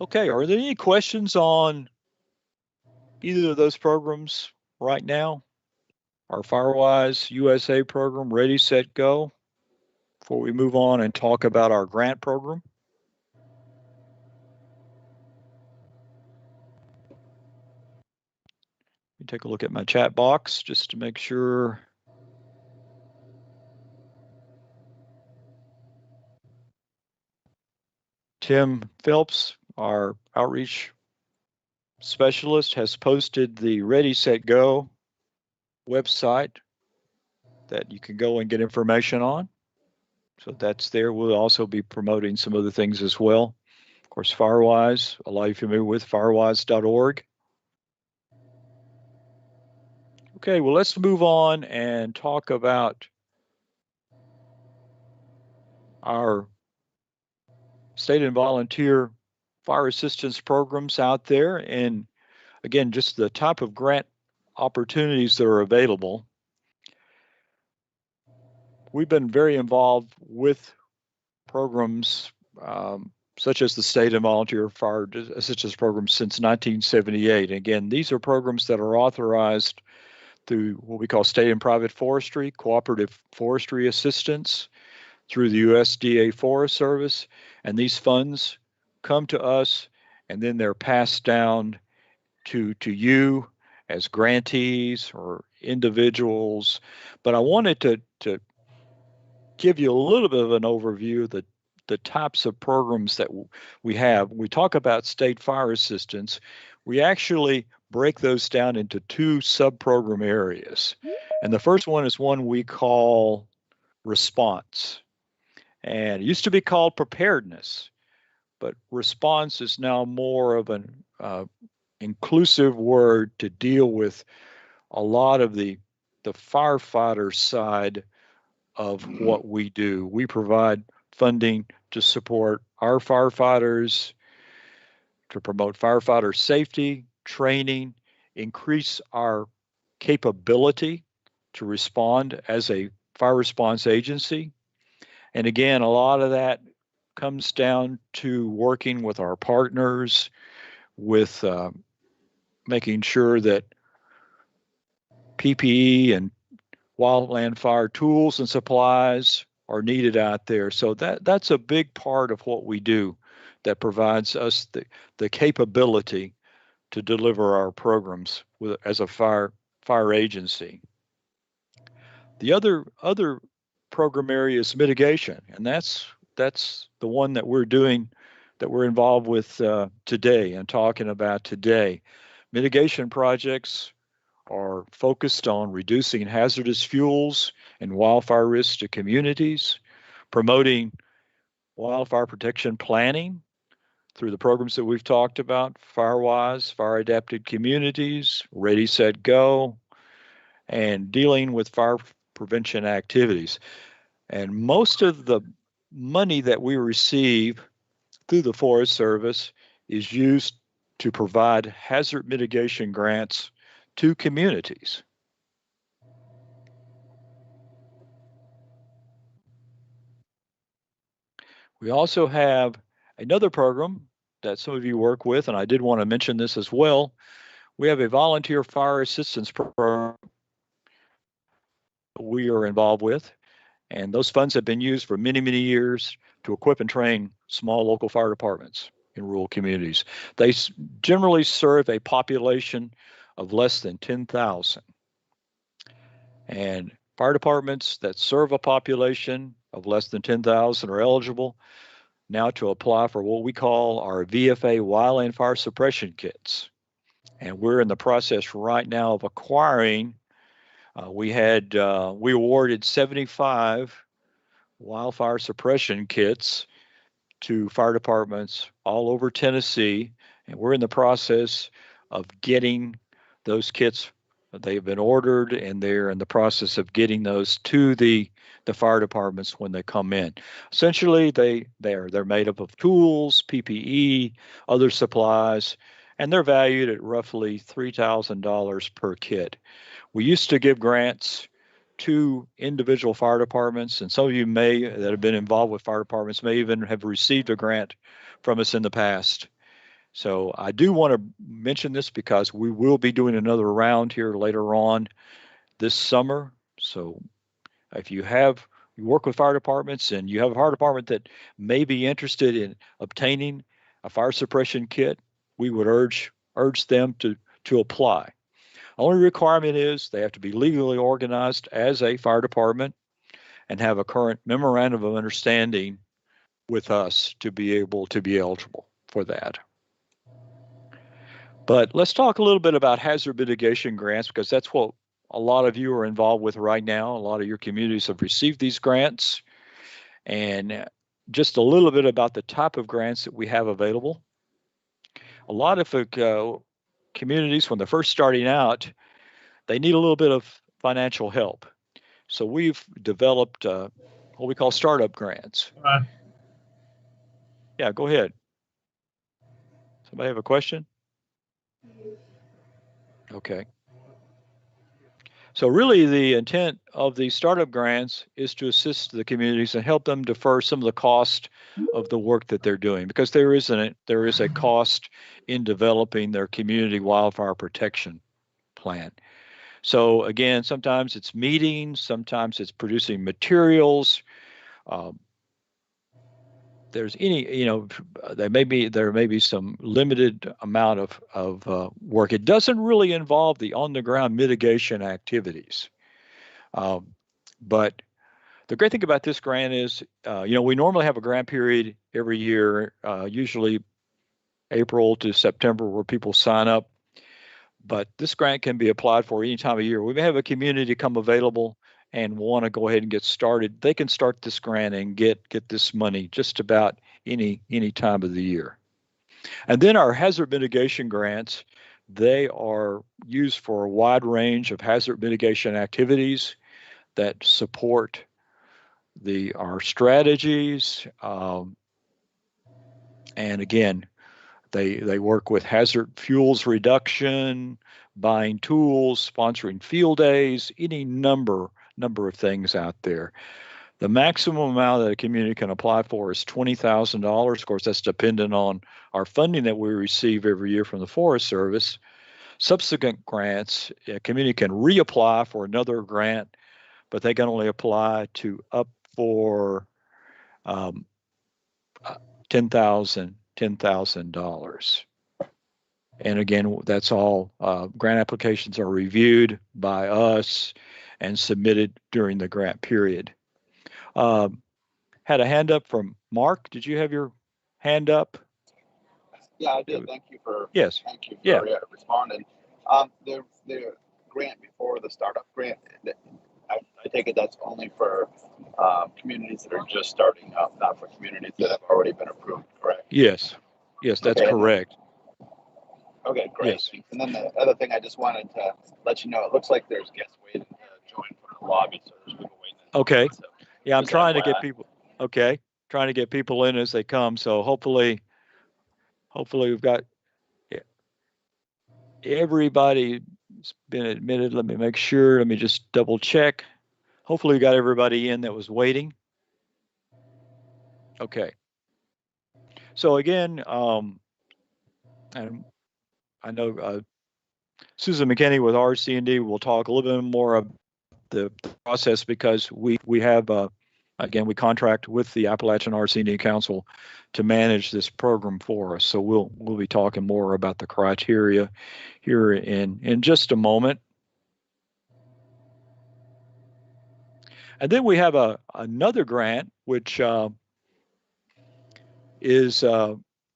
Okay, are there any questions on either of those programs right now? Our Firewise USA program, Ready, Set, Go, before we move on and talk about our grant program? Let me take a look at my chat box just to make sure. Tim Phelps, our outreach specialist has posted the Ready, Set, Go website that you can go and get information on. So that's there. We'll also be promoting some other things as well. Of course, Firewise, a lot of you familiar with firewise.org. Okay, well, let's move on and talk about our state and volunteer fire assistance programs out there. And again, just the type of grant opportunities that are available. We've been very involved with programs such as the State and Volunteer Fire Assistance Program since 1978. Again, these are programs that are authorized through what we call state and private forestry, cooperative forestry assistance through the USDA Forest Service. And these funds come to us and then they're passed down to you as grantees or individuals. But I wanted to give you a little bit of an overview of the types of programs that we have. When we talk about state fire assistance, we actually break those down into two sub-program areas. And the first one is one we call response. And it used to be called preparedness, but response is now more of an inclusive word to deal with a lot of the firefighter side of what we do. We provide funding to support our firefighters, to promote firefighter safety, training, increase our capability to respond as a fire response agency. And again, a lot of that comes down to working with our partners, with making sure that PPE and wildland fire tools and supplies are needed out there. So that's a big part of what we do that provides us the capability to deliver our programs as a fire agency. The other program area is mitigation, and that's the one that we're doing, that we're involved with today and talking about today. Mitigation projects are focused on reducing hazardous fuels and wildfire risks to communities, promoting wildfire protection planning through the programs that we've talked about, Firewise, Fire Adapted Communities, Ready, Set, Go, and dealing with fire prevention activities. And most of the money that we receive through the Forest Service is used to provide hazard mitigation grants to communities. We also have another program that some of you work with, and I did want to mention this as well. We have a volunteer fire assistance program we are involved with, and those funds have been used for many, many years to equip and train small local fire departments in rural communities. They generally serve a population of less than 10,000. And fire departments that serve a population of less than 10,000 are eligible now to apply for what we call our VFA wildland fire suppression kits. And we're in the process right now of acquiring. We awarded 75 wildfire suppression kits to fire departments all over Tennessee, and we're in the process of getting those kits. They've been ordered, and they're in the process of getting those to the fire departments when they come in. Essentially, they're made up of tools, PPE, other supplies, and they're valued at roughly $3,000 per kit. We used to give grants to individual fire departments, and some of you that have been involved with fire departments may even have received a grant from us in the past. So I do want to mention this because we will be doing another round here later on this summer. So if you work with fire departments and you have a fire department that may be interested in obtaining a fire suppression kit, we would urge them to apply. Only requirement is they have to be legally organized as a fire department and have a current memorandum of understanding with us to be able to be eligible for that. But let's talk a little bit about hazard mitigation grants, because that's what a lot of you are involved with right now. A lot of your communities have received these grants, and just a little bit about the type of grants that we have available. A lot of communities, when they're first starting out, they need a little bit of financial help. So we've developed what we call startup grants. Yeah, go ahead. Somebody have a question? Okay. So really the intent of the startup grants is to assist the communities and help them defer some of the cost of the work that they're doing, because there is a cost in developing their community wildfire protection plan. So again, sometimes it's meetings, sometimes it's producing materials. There's there may be some limited amount of work. It doesn't really involve the on-the-ground mitigation activities. But the great thing about this grant is, we normally have a grant period every year, usually April to September, where people sign up. But this grant can be applied for any time of year. We may have a community come available and want to go ahead and get started. They can start this grant and get this money just about any time of the year. And then our hazard mitigation grants, they are used for a wide range of hazard mitigation activities that support our strategies. And again, they work with hazard fuels reduction, buying tools, sponsoring field days, any number of things out there. The maximum amount that a community can apply for is $20,000. Of course, that's dependent on our funding that we receive every year from the Forest Service. Subsequent grants, a community can reapply for another grant, but they can only apply to up for $10,000. And again, that's all. Grant applications are reviewed by us and submitted during the grant period. Had a hand up from Mark. Did you have your hand up? Yeah, I did. Thank you for responding. The grant before the startup grant, I take it that's only for communities that are just starting up, not for communities that have already been approved, correct? Yes, that's correct. Okay, great. Yes. And then the other thing I just wanted to let you know, it looks like there's guests waiting to join from the lobby, so there's people waiting. Okay. So yeah, I'm trying to get people. Okay, trying to get people in as they come. So hopefully we've got everybody's been admitted. Let me make sure. Let me just double check. Hopefully we got everybody in that was waiting. Okay. So again, and I know Susan McKinney with RC&D will talk a little bit more of the process, because we have again, we contract with the Appalachian RC&D Council to manage this program for us. So we'll be talking more about the criteria here in just a moment. And then we have another grant, which is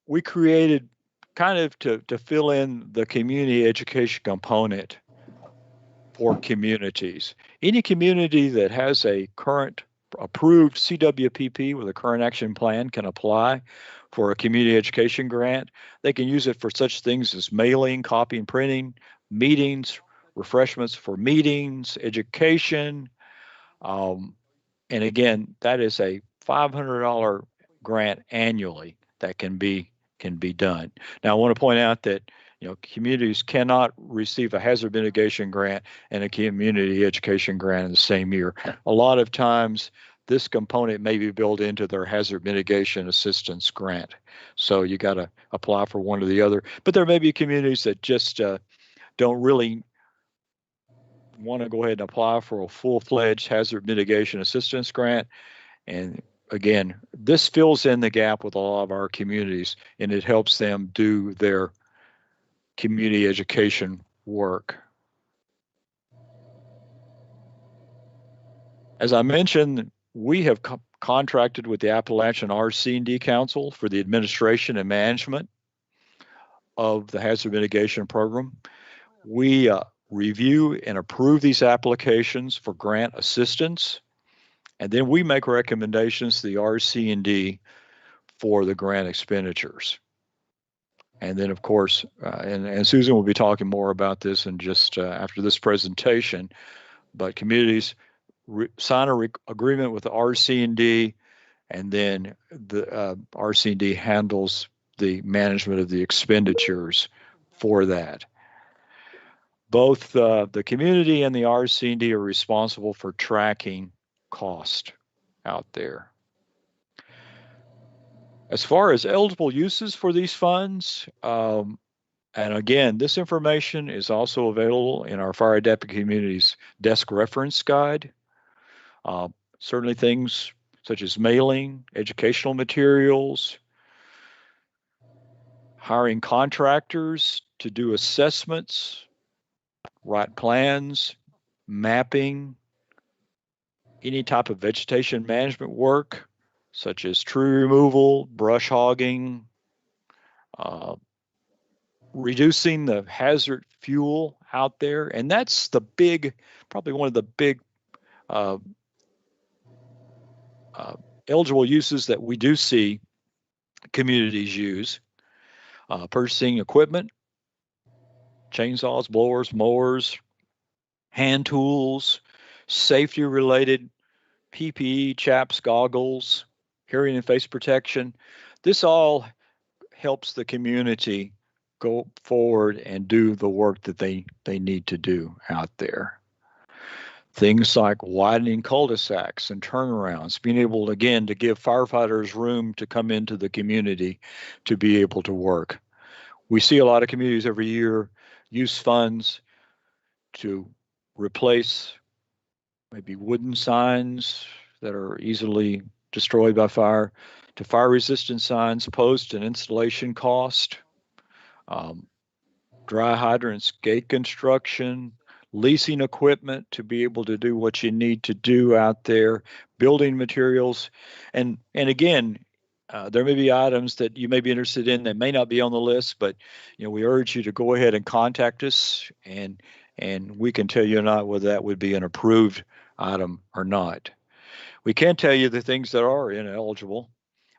we created kind of to fill in the community education component for communities. Any community that has a current approved CWPP with a current action plan can apply for a community education grant. They can use it for such things as mailing, copying, printing, meetings, refreshments for meetings, education. And again, that is a $500 grant annually that can be done. Now, I want to point out that communities cannot receive a hazard mitigation grant and a community education grant in the same year. A lot of times, this component may be built into their hazard mitigation assistance grant. So you got to apply for one or the other. But there may be communities that just don't really want to go ahead and apply for a full-fledged hazard mitigation assistance grant. And again, this fills in the gap with a lot of our communities, and it helps them do their community education work. As I mentioned, we have contracted with the Appalachian RC&D Council for the administration and management of the hazard mitigation program. We review and approve these applications for grant assistance, and then we make recommendations to the RC&D for the grant expenditures. And then, of course, and Susan will be talking more about this in just after this presentation, but communities sign an agreement with the RC&D, and then the RC&D handles the management of the expenditures for that. Both the community and the RC&D are responsible for tracking cost out there. As far as eligible uses for these funds, and again, this information is also available in our Fire Adapted Communities Desk Reference Guide. Certainly things such as mailing, educational materials, hiring contractors to do assessments, write plans, mapping, any type of vegetation management work, such as tree removal, brush hogging, reducing the hazard fuel out there. And that's the big, probably one of the big eligible uses that we do see communities use. Purchasing equipment, chainsaws, blowers, mowers, hand tools, safety-related PPE, chaps, goggles, hearing and face protection. This all helps the community go forward and do the work that they need to do out there. Things like widening cul-de-sacs and turnarounds, being able, again, to give firefighters room to come into the community to be able to work. We see a lot of communities every year use funds to replace maybe wooden signs that are easily destroyed by fire, to fire-resistant signs, post and installation cost, dry hydrants, gate construction, leasing equipment to be able to do what you need to do out there, building materials. And again, there may be items that you may be interested in that may not be on the list, but we urge you to go ahead and contact us, and we can tell you or not whether that would be an approved item or not. We can tell you the things that are ineligible.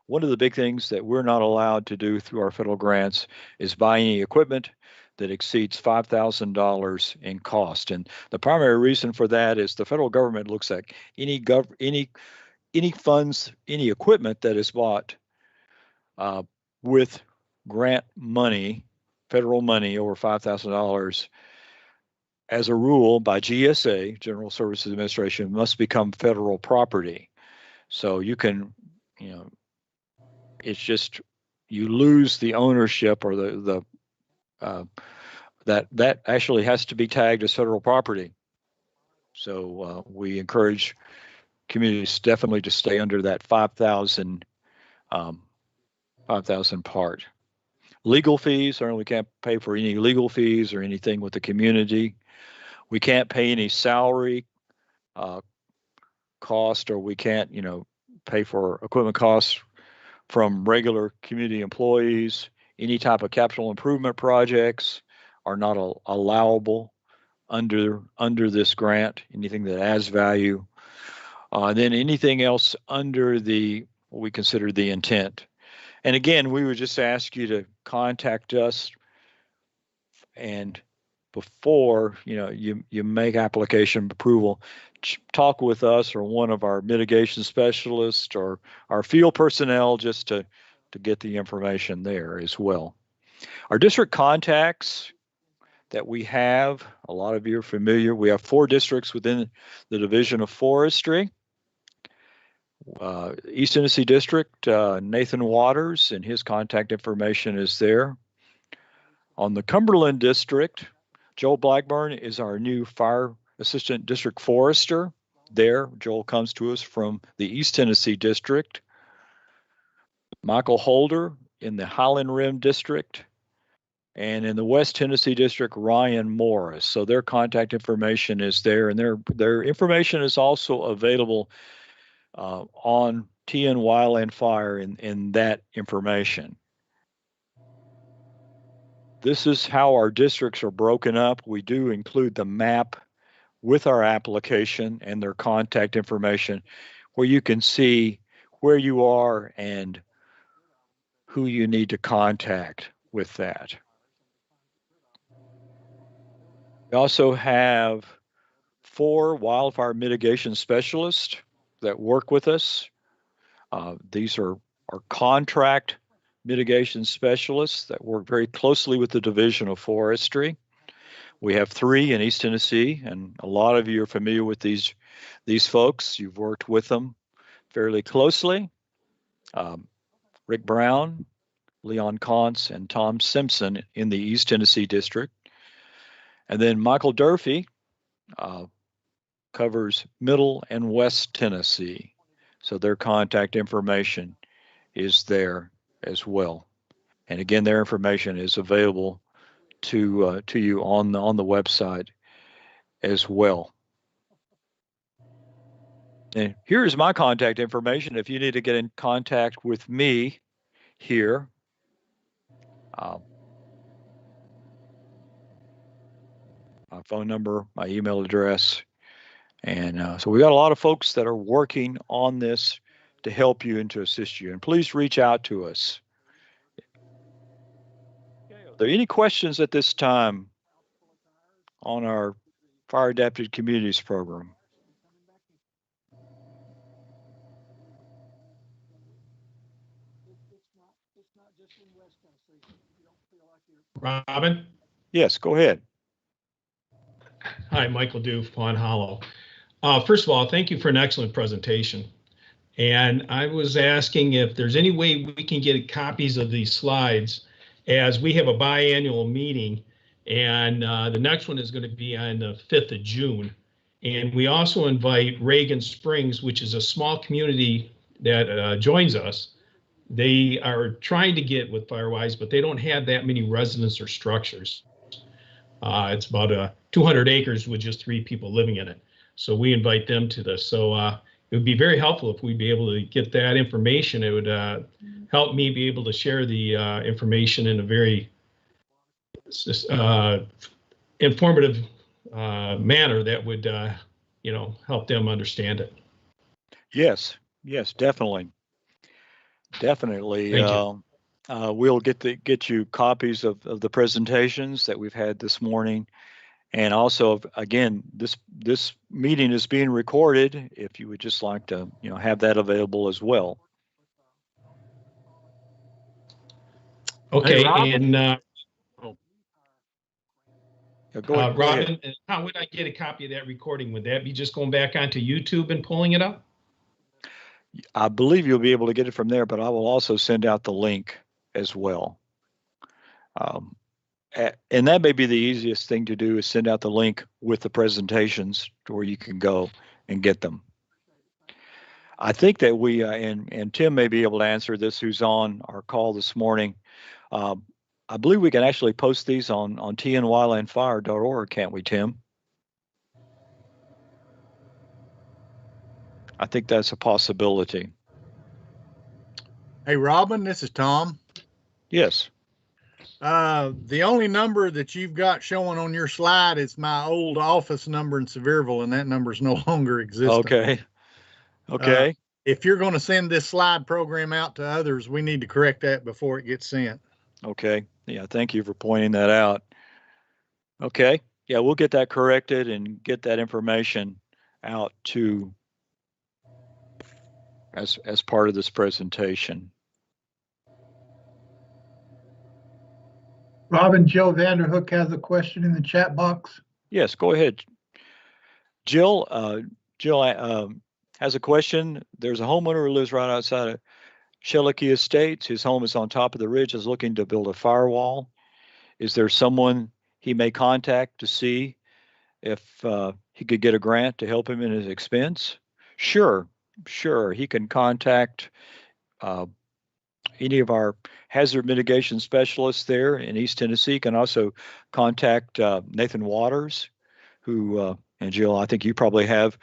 One of the big things that we're not allowed to do through our federal grants is buy any equipment that exceeds $5,000 in cost. And the primary reason for that is the federal government looks at any funds, any equipment that is bought with grant money, federal money over $5,000, as a rule by GSA, General Services Administration, must become federal property. So you can, it's just, you lose the ownership, or that actually has to be tagged as federal property. So we encourage communities definitely to stay under that 5,000 part. Legal fees, certainly we can't pay for any legal fees or anything with the community. We can't pay any salary cost, or we can't, pay for equipment costs from regular community employees. Any type of capital improvement projects are not allowable under this grant, anything that adds value. Then anything else under what we consider the intent. And again, we would just ask you to contact us, and before you make application approval, talk with us or one of our mitigation specialists or our field personnel just to get the information there as well. Our district contacts that we have, a lot of you are familiar. We have 4 districts within the Division of Forestry. East Tennessee District, Nathan Waters, and his contact information is there. On the Cumberland District, Joel Blackburn is our new Fire Assistant District Forester there. Joel comes to us from the East Tennessee District. Michael Holder in the Highland Rim District. And in the West Tennessee District, Ryan Morris. So their contact information is there, and their information is also available on TN Wildland Fire in that information. This is how our districts are broken up. We do include the map with our application and their contact information, where you can see where you are and who you need to contact with that. We also have 4 wildfire mitigation specialists that work with us. These are our contract mitigation specialists that work very closely with the Division of Forestry. We have 3 in East Tennessee, and a lot of you are familiar with these folks. You've worked with them fairly closely. Rick Brown, Leon Kantz, and Tom Simpson in the East Tennessee district. And then Michael Durfee covers Middle and West Tennessee. So their contact information is there as well. And again, their information is available to you on the website as well. And here's my contact information. If you need to get in contact with me here, my phone number, my email address. And so we got a lot of folks that are working on this to help you and to assist you. And please reach out to us. Are there any questions at this time on our Fire Adapted Communities program? Robin? Yes, go ahead. Hi, Michael Doof, Pond Hollow. First of all, thank you for an excellent presentation. And I was asking if there's any way we can get copies of these slides, as we have a biannual meeting, and the next one is going to be on the 5th of June. And we also invite Reagan Springs, which is a small community that joins us. They are trying to get with Firewise, but they don't have that many residents or structures. It's about 200 acres with just 3 people living in it. So we invite them to this. So it would be very helpful if we'd be able to get that information. It would help me be able to share the information in a very informative manner that would, help them understand it. Yes, definitely. Definitely. Thank you. We'll get you copies of the presentations that we've had this morning. And also, again, this meeting is being recorded. If you would just like to, have that available as well. Okay, Hey, and Go ahead. Robin, how would I get a copy of that recording? Would that be just going back onto YouTube and pulling it up? I believe you'll be able to get it from there, but I will also send out the link as well. And that may be the easiest thing to do, is send out the link with the presentations to where you can go and get them. I think that we, and Tim may be able to answer this, who's on our call this morning. I believe we can actually post these on tnwildlandfire.org, can't we, Tim? I think that's a possibility. Hey, Robin, this is Tom. Yes. The only number that you've got showing on your slide is my old office number in Sevierville, and that number is no longer existent. Okay. If you're going to send this slide program out to others, we need to correct that before it gets sent. Okay. Yeah, thank you for pointing that out. Okay. Yeah, we'll get that corrected and get that information out to as part of this presentation. Robin, Jill Vanderhook has a question in the chat box. Yes, go ahead. Jill has a question. There's a homeowner who lives right outside of Cherokee Estates. His home is on top of the ridge, is looking to build a firewall. Is there someone he may contact to see if he could get a grant to help him in his expense? Sure. He can contact any of our hazard mitigation specialists there in East Tennessee. You can also contact Nathan Waters, who, and Jill, I think you probably have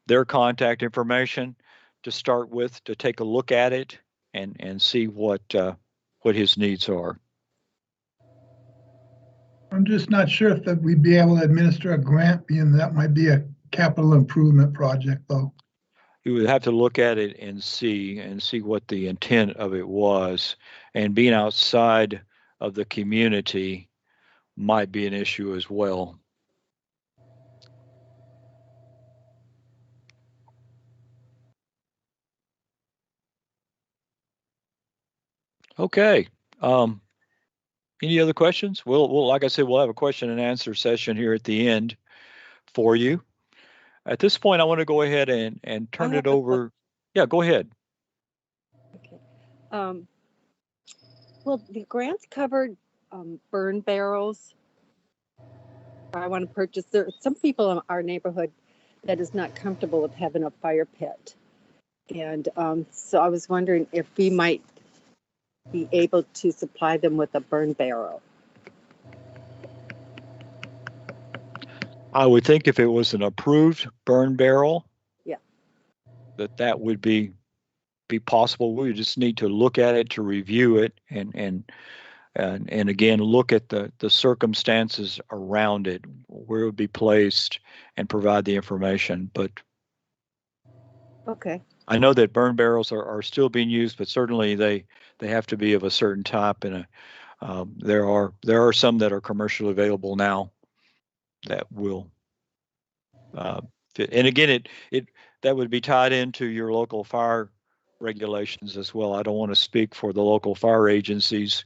their contact information to start with, to take a look at it and see what his needs are. I'm just not sure if that we'd be able to administer a grant, being that might be a capital improvement project, though. You would have to look at it and see what the intent of it was, and being outside of the community might be an issue as well. Okay. Any other questions? We'll, like I said, we'll have a question and answer session here at the end for you. At this point, I want to go ahead and turn it over. Yeah, go ahead. Okay. Well, the grants covered burn barrels. I want to purchase. There are some people in our neighborhood that is not comfortable with having a fire pit, and so I was wondering if we might be able to supply them with a burn barrel. I would think if it was an approved burn barrel, yeah, that would be possible. We just need to look at it, to review it, and again look at the circumstances around it, where it would be placed, and provide the information. But okay, I know that burn barrels are still being used, but certainly they have to be of a certain type, and there are some that are commercially available now that will fit. And again, it that would be tied into your local fire regulations as well. I don't want to speak for the local fire agencies,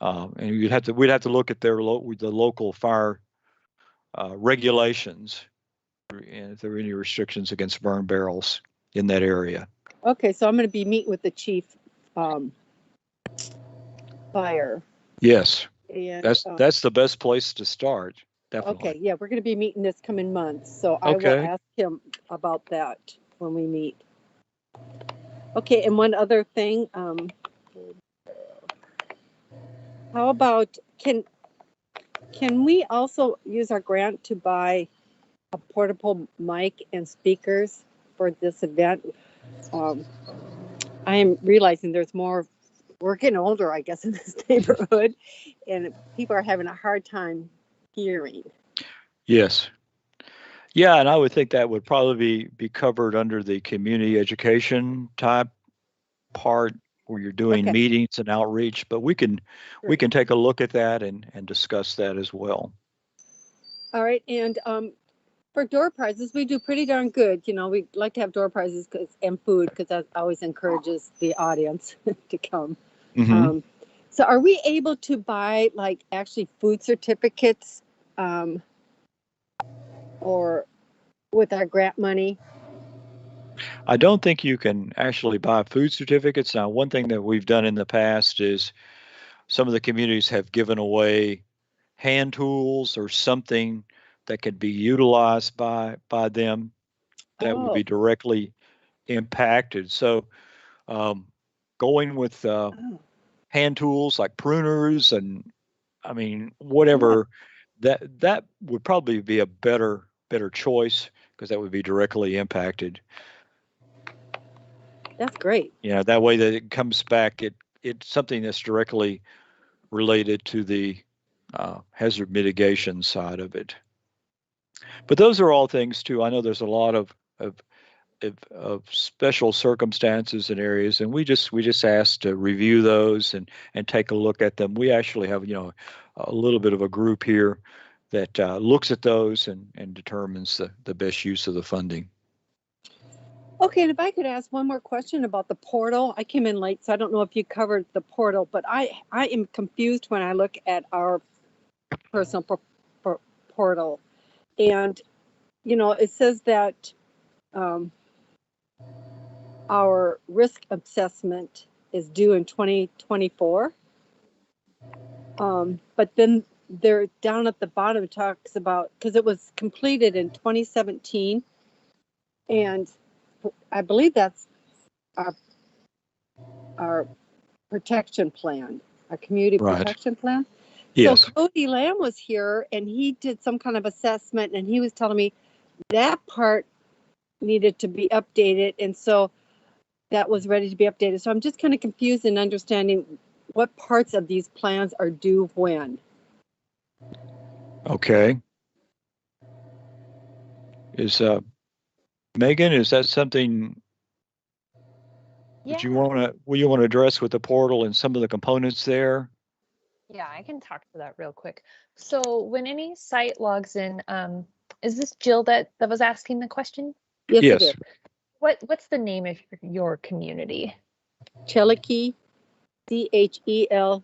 and we'd have to look at the local fire regulations, and if there are any restrictions against burn barrels in that area. Okay, so I'm going to be meeting with the chief fire. Yes, and that's the best place to start. Definitely. Okay, yeah, we're going to be meeting this coming month, so I will ask him about that when we meet. Okay, and one other thing, how about can we also use our grant to buy a portable mic and speakers for this event? I am realizing there's more. We're getting older, I guess, in this neighborhood, and people are having a hard time hearing. Yes. Yeah, and I would think that would probably be covered under the community education type part, where you're doing meetings and outreach, but we can take a look at that and discuss that as well. All right, and for door prizes, we do pretty darn good. You know, we like to have door prizes and food, because that always encourages the audience to come. Mm-hmm. So are we able to buy like actually food certificates or with our grant money? I don't think you can actually buy food certificates. Now, one thing that we've done in the past is some of the communities have given away hand tools or something that could be utilized by them that would be directly impacted. So going with hand tools like pruners and whatever, that would probably be a better choice, because that would be directly impacted. That's great. Yeah, that way that it comes back, it's something that's directly related to the hazard mitigation side of it. But those are all things too. I know there's a lot of special circumstances and areas, and we just asked to review those and take a look at them. We actually have a little bit of a group here that looks at those and determines the best use of the funding. Okay, and if I could ask one more question about the portal. I came in late, so I don't know if you covered the portal, but I am confused when I look at our personal portal. And, it says that our risk assessment is due in 2024. But then they're down at the bottom, it talks about, because it was completed in 2017. And I believe that's our protection plan, our community protection plan. Yes. So Cody Lamb was here, and he did some kind of assessment, and he was telling me that part needed to be updated, and so that was ready to be updated. So I'm just kind of confused in understanding what parts of these plans are due when. Okay. Is Megan, is that something that you will you want to address with the portal and some of the components there? Yeah, I can talk to that real quick. So when any site logs in, is this Jill that was asking the question? Yes, Yes. it is. What's the name of your community? Chelaqui, CHELAQUE.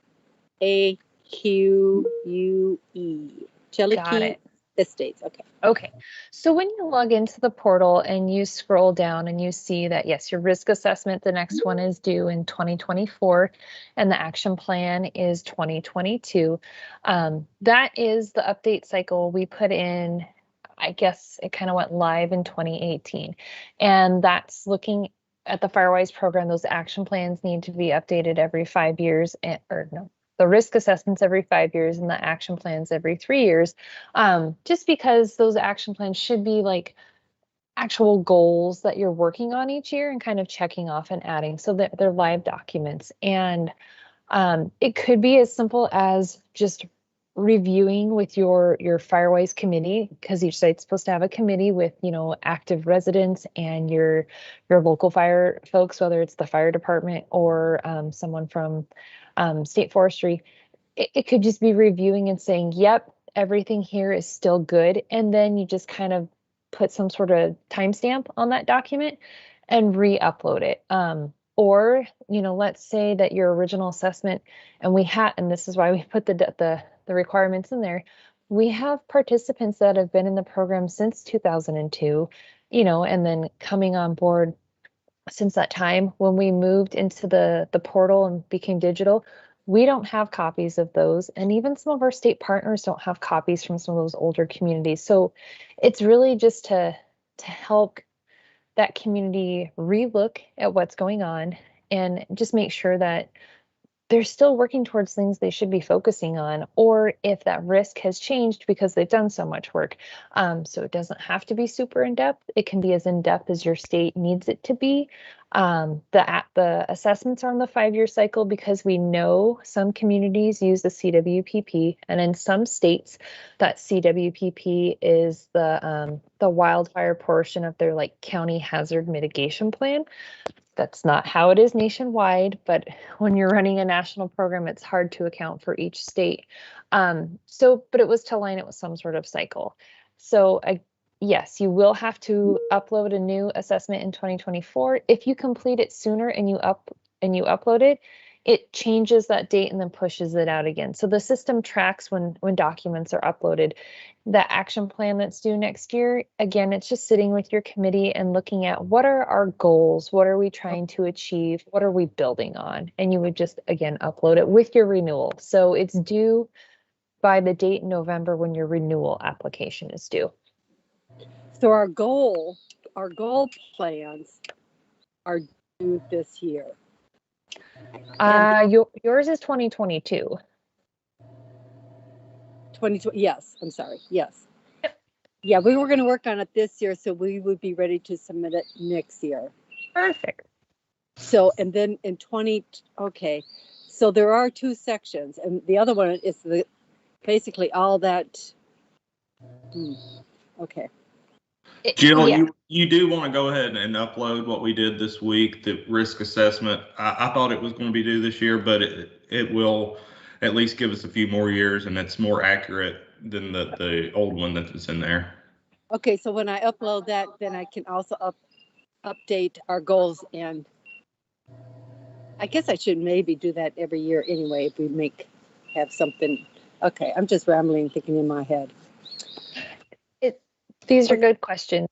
Got it. Estates. Okay. Okay. So when you log into the portal and you scroll down and you see that, yes, your risk assessment, the next one is due in 2024, and the action plan is 2022. That is the update cycle we put in. I guess it kind of went live in 2018. And that's looking at the Firewise program. Those action plans need to be updated every 5 years, the risk assessments every 5 years and the action plans every 3 years, just because those action plans should be like actual goals that you're working on each year and kind of checking off and adding so that they're live documents. And it could be as simple as just reviewing with your Firewise committee, because each site's supposed to have a committee with, active residents and your local fire folks, whether it's the fire department or someone from state forestry. It could just be reviewing and saying, yep, everything here is still good. And then you just kind of put some sort of timestamp on that document and re-upload it. Or, let's say that your original assessment, and this is why we put the requirements in there. We have participants that have been in the program since 2002, and then coming on board since that time. When we moved into the portal and became digital, we don't have copies of those. And even some of our state partners don't have copies from some of those older communities. So it's really just to help that community relook at what's going on and just make sure that they're still working towards things they should be focusing on, or if that risk has changed because they've done so much work. So it doesn't have to be super in-depth. It can be as in-depth as your state needs it to be. The assessments are on the 5-year cycle because we know some communities use the CWPP, and in some states that CWPP is the wildfire portion of their county hazard mitigation plan. That's not how it is nationwide, but when you're running a national program, it's hard to account for each state. But it was to align it with some sort of cycle. So yes, you will have to upload a new assessment in 2024. If you complete it sooner and you upload it, it changes that date and then pushes it out again. So the system tracks when documents are uploaded. The action plan that's due next year, again, it's just sitting with your committee and looking at what are our goals, what are we trying to achieve, what are we building on, and you would just, again, upload it with your renewal. So it's due by the date in November when your renewal application is due. So our goal plans are due this year. Yours is 2022. 2020, yes, I'm sorry, yes. Yep. Yeah, we were going to work on it this year, so we would be ready to submit it next year. Perfect. So, and then in okay, so there are 2 sections, and the other one is basically all that. Okay. Jill, yeah. you do want to go ahead and upload what we did this week, the risk assessment. I thought it was going to be due this year, but it will at least give us a few more years, and it's more accurate than the old one that's in there. Okay, so when I upload that, then I can also update our goals, and I guess I should maybe do that every year anyway if we have something. Okay, I'm just rambling, thinking in my head. These are good questions.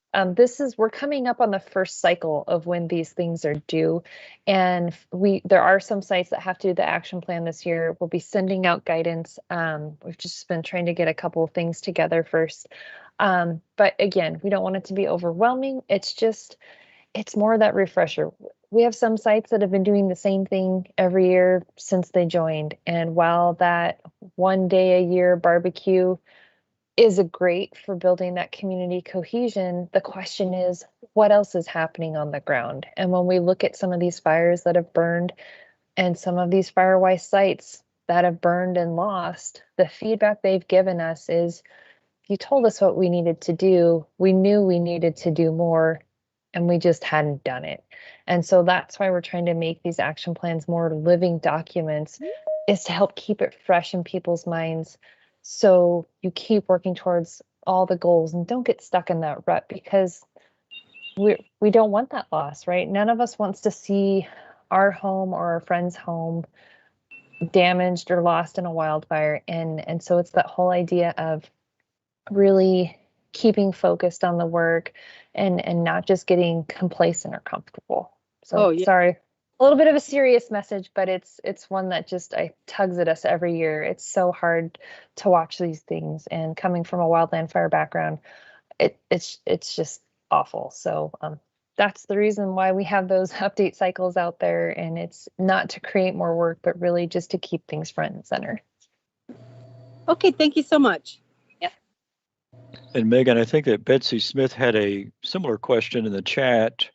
We're coming up on the first cycle of when these things are due, and there are some sites that have to do the action plan this year. We'll be sending out guidance. We've just been trying to get a couple of things together first. But again, we don't want it to be overwhelming. It's more that refresher. We have some sites that have been doing the same thing every year since they joined, and while that one day a year barbecue is great for building that community cohesion, the question is, what else is happening on the ground? And when we look at some of these fires that have burned and some of these Firewise sites, that have burned and lost, the feedback they've given us is, you told us what we needed to do. We knew we needed to do more, and we just hadn't done it. And so that's why we're trying to make these action plans more living documents, is to help keep it fresh in people's minds. So you keep working towards all the goals and don't get stuck in that rut, because we don't want that loss, right? None of us wants to see our home or our friend's home damaged or lost in a wildfire. And so it's that whole idea of really keeping focused on the work and not just getting complacent or comfortable. So sorry, a little bit of a serious message, but it's one that just tugs at us every year. It's so hard to watch these things, and coming from a wildland fire background, it's just awful. So that's the reason why we have those update cycles out there, and it's not to create more work, but really just to keep things front and center. Okay, thank you so much. Yeah. And Megan, I think that Betsy Smith had a similar question in the chat.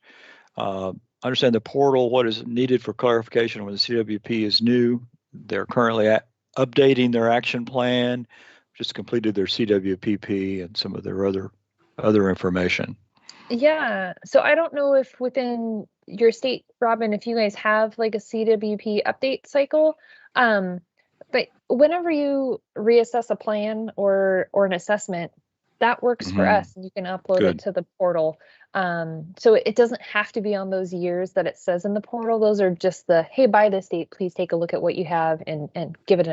Understand the portal, what is needed for clarification when the CWP is new. They're currently updating their action plan, just completed their CWPP and some of their other information. Yeah, so I don't know if within your state, Robin, if you guys have like a CWP update cycle, but whenever you reassess a plan or an assessment, that works for us, and you can upload it to the portal. So it doesn't have to be on those years that it says in the portal. Those are just the, hey, by this date, please take a look at what you have and give it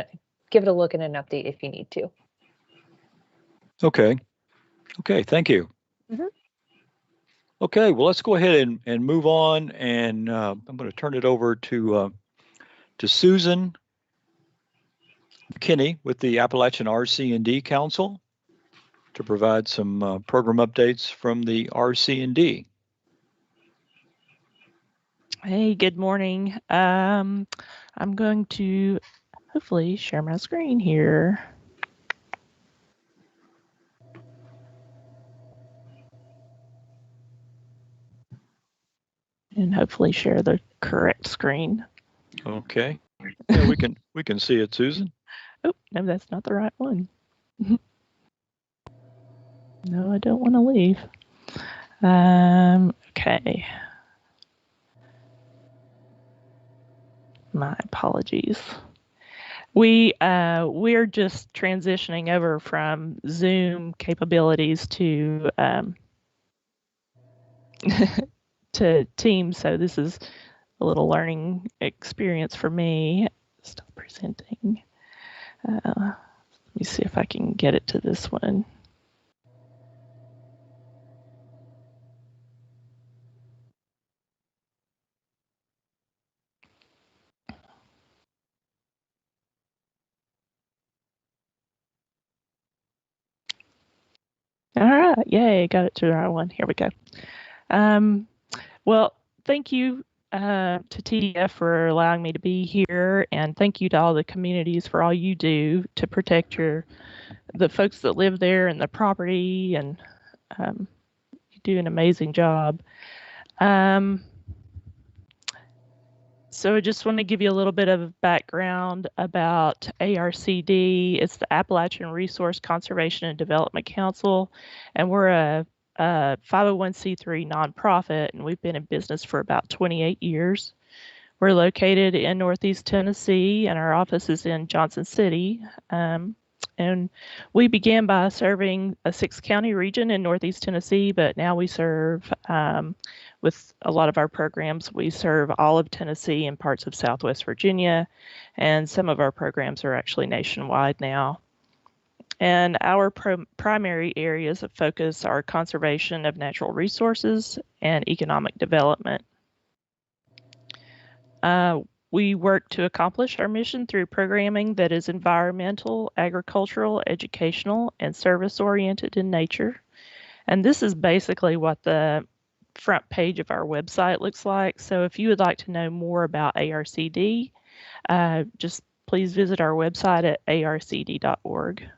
a look and an update if you need to. Okay, thank you. Okay, well, let's go ahead and move on, and I'm going to turn it over to Susan McKinney with the Appalachian RC&D Council to provide some program updates from the RC&D. Hey, good morning. I'm going to hopefully share my screen here. And hopefully share the correct screen. Okay. Yeah, we can see it, Susan. Oh, no, that's not the right one. No, I don't want to leave. Okay. My apologies. We're just transitioning over from Zoom capabilities to to Teams, so this is a little learning experience for me. Stop presenting. Let me see if I can get it to this one. All right, yay, got it to the right one. Here we go. Well, thank you to TDF for allowing me to be here, and thank you to all the communities for all you do to protect the folks that live there and the property, and you do an amazing job. So I just want to give you a little bit of background about ARCD. It's the Appalachian Resource Conservation and Development Council, and we're a 501c3 nonprofit, and we've been in business for about 28 years. We're located in Northeast Tennessee, and our office is in Johnson City. And we began by serving a 6-county region in Northeast Tennessee, but now we serve, with a lot of our programs, we serve all of Tennessee and parts of Southwest Virginia, and some of our programs are actually nationwide now. And our primary areas of focus are conservation of natural resources and economic development. We work to accomplish our mission through programming that is environmental, agricultural, educational, and service-oriented in nature. And this is basically what the front page of our website looks like. So if you would like to know more about ARCD, just please visit our website at arcd.org.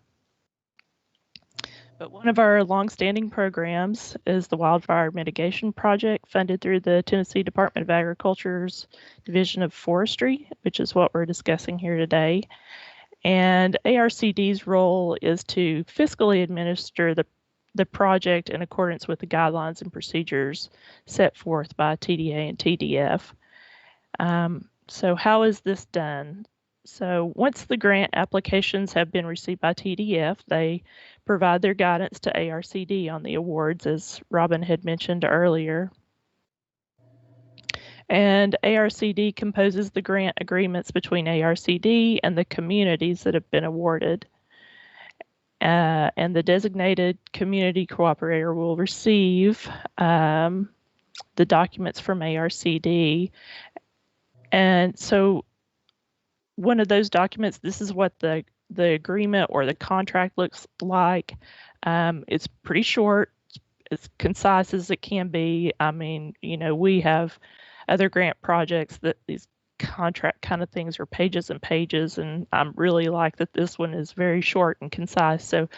But one of our longstanding programs is the Wildfire Mitigation Project, funded through the Tennessee Department of Agriculture's Division of Forestry, which is what we're discussing here today. And ARCD's role is to fiscally administer the project in accordance with the guidelines and procedures set forth by TDA and TDF. So how is this done? So once the grant applications have been received by TDF, they provide their guidance to ARCD on the awards, as Robin had mentioned earlier. And ARCD composes the grant agreements between ARCD and the communities that have been awarded. And the designated community cooperator will receive the documents from ARCD. And so one of those documents, this is what the agreement or the contract looks like. It's pretty short, as concise as it can be. I mean, you know, we have other grant projects that these contract kind of things are pages and pages, and I really like that this one is very short and concise. So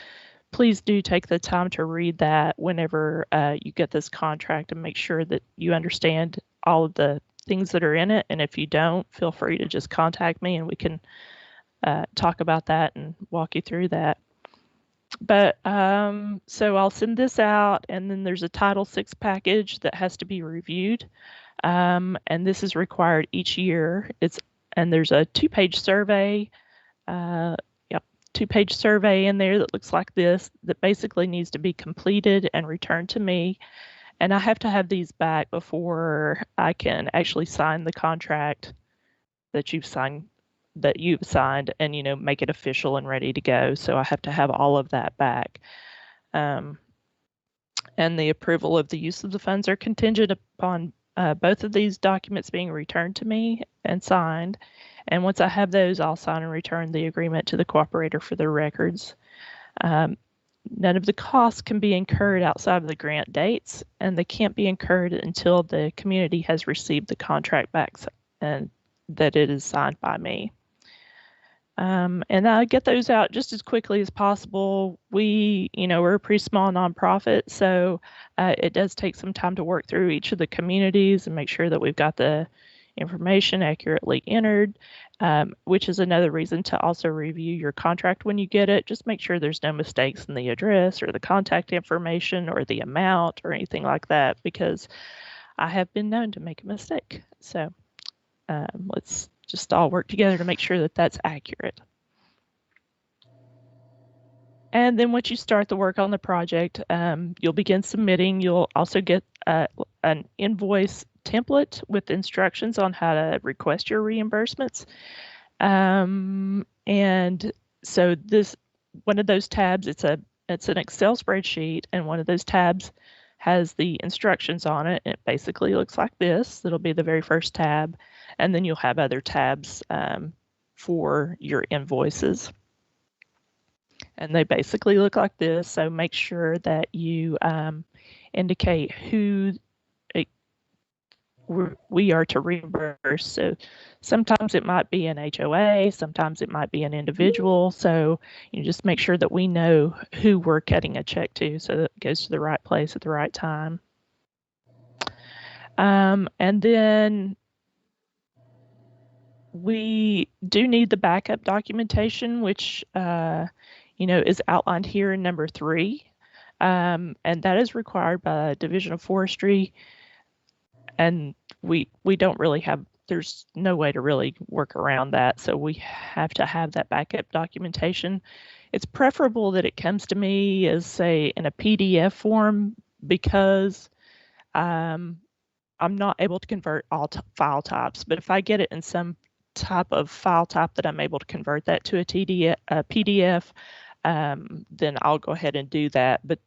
please do take the time to read that whenever you get this contract, and make sure that you understand all of the things that are in it. And if you don't, feel free to just contact me and we can talk about that and walk you through that. But so I'll send this out, and then there's a Title VI package that has to be reviewed. And this is required each year. And there's a 2-page survey, 2-page survey in there that looks like this, that basically needs to be completed and returned to me. And I have to have these back before I can actually sign the contract that you've signed, and, you know, make it official and ready to go. So I have to have all of that back. And the approval of the use of the funds are contingent upon both of these documents being returned to me and signed. And once I have those, I'll sign and return the agreement to the cooperator for their records. None of the costs can be incurred outside of the grant dates, and they can't be incurred until the community has received the contract back and that it is signed by me. And I get those out just as quickly as possible. We're a pretty small nonprofit, so it does take some time to work through each of the communities and make sure that we've got the information accurately entered, which is another reason to also review your contract when you get it. Just make sure there's no mistakes in the address or the contact information or the amount or anything like that, because I have been known to make a mistake. So let's just all work together to make sure that that's accurate. And then once you start the work on the project, you'll begin submitting. You'll also get an invoice template with instructions on how to request your reimbursements. And so one of those tabs, it's an Excel spreadsheet, and one of those tabs has the instructions on it. It basically looks like this. It'll be the very first tab, and then you'll have other tabs for your invoices. And they basically look like this. So make sure that you indicate who we are to reimburse. So sometimes it might be an HOA, sometimes it might be an individual. So you just make sure that we know who we're cutting a check to, so that it goes to the right place at the right time. And then we do need the backup documentation, which is outlined here in number 3. And that is required by the Division of Forestry. And we don't really have, there's no way to really work around that. So we have to have that backup documentation. It's preferable that it comes to me as, say, in a PDF form, because I'm not able to convert all file types. But if I get it in some type of file type that I'm able to convert that to a PDF, then I'll go ahead and do that. But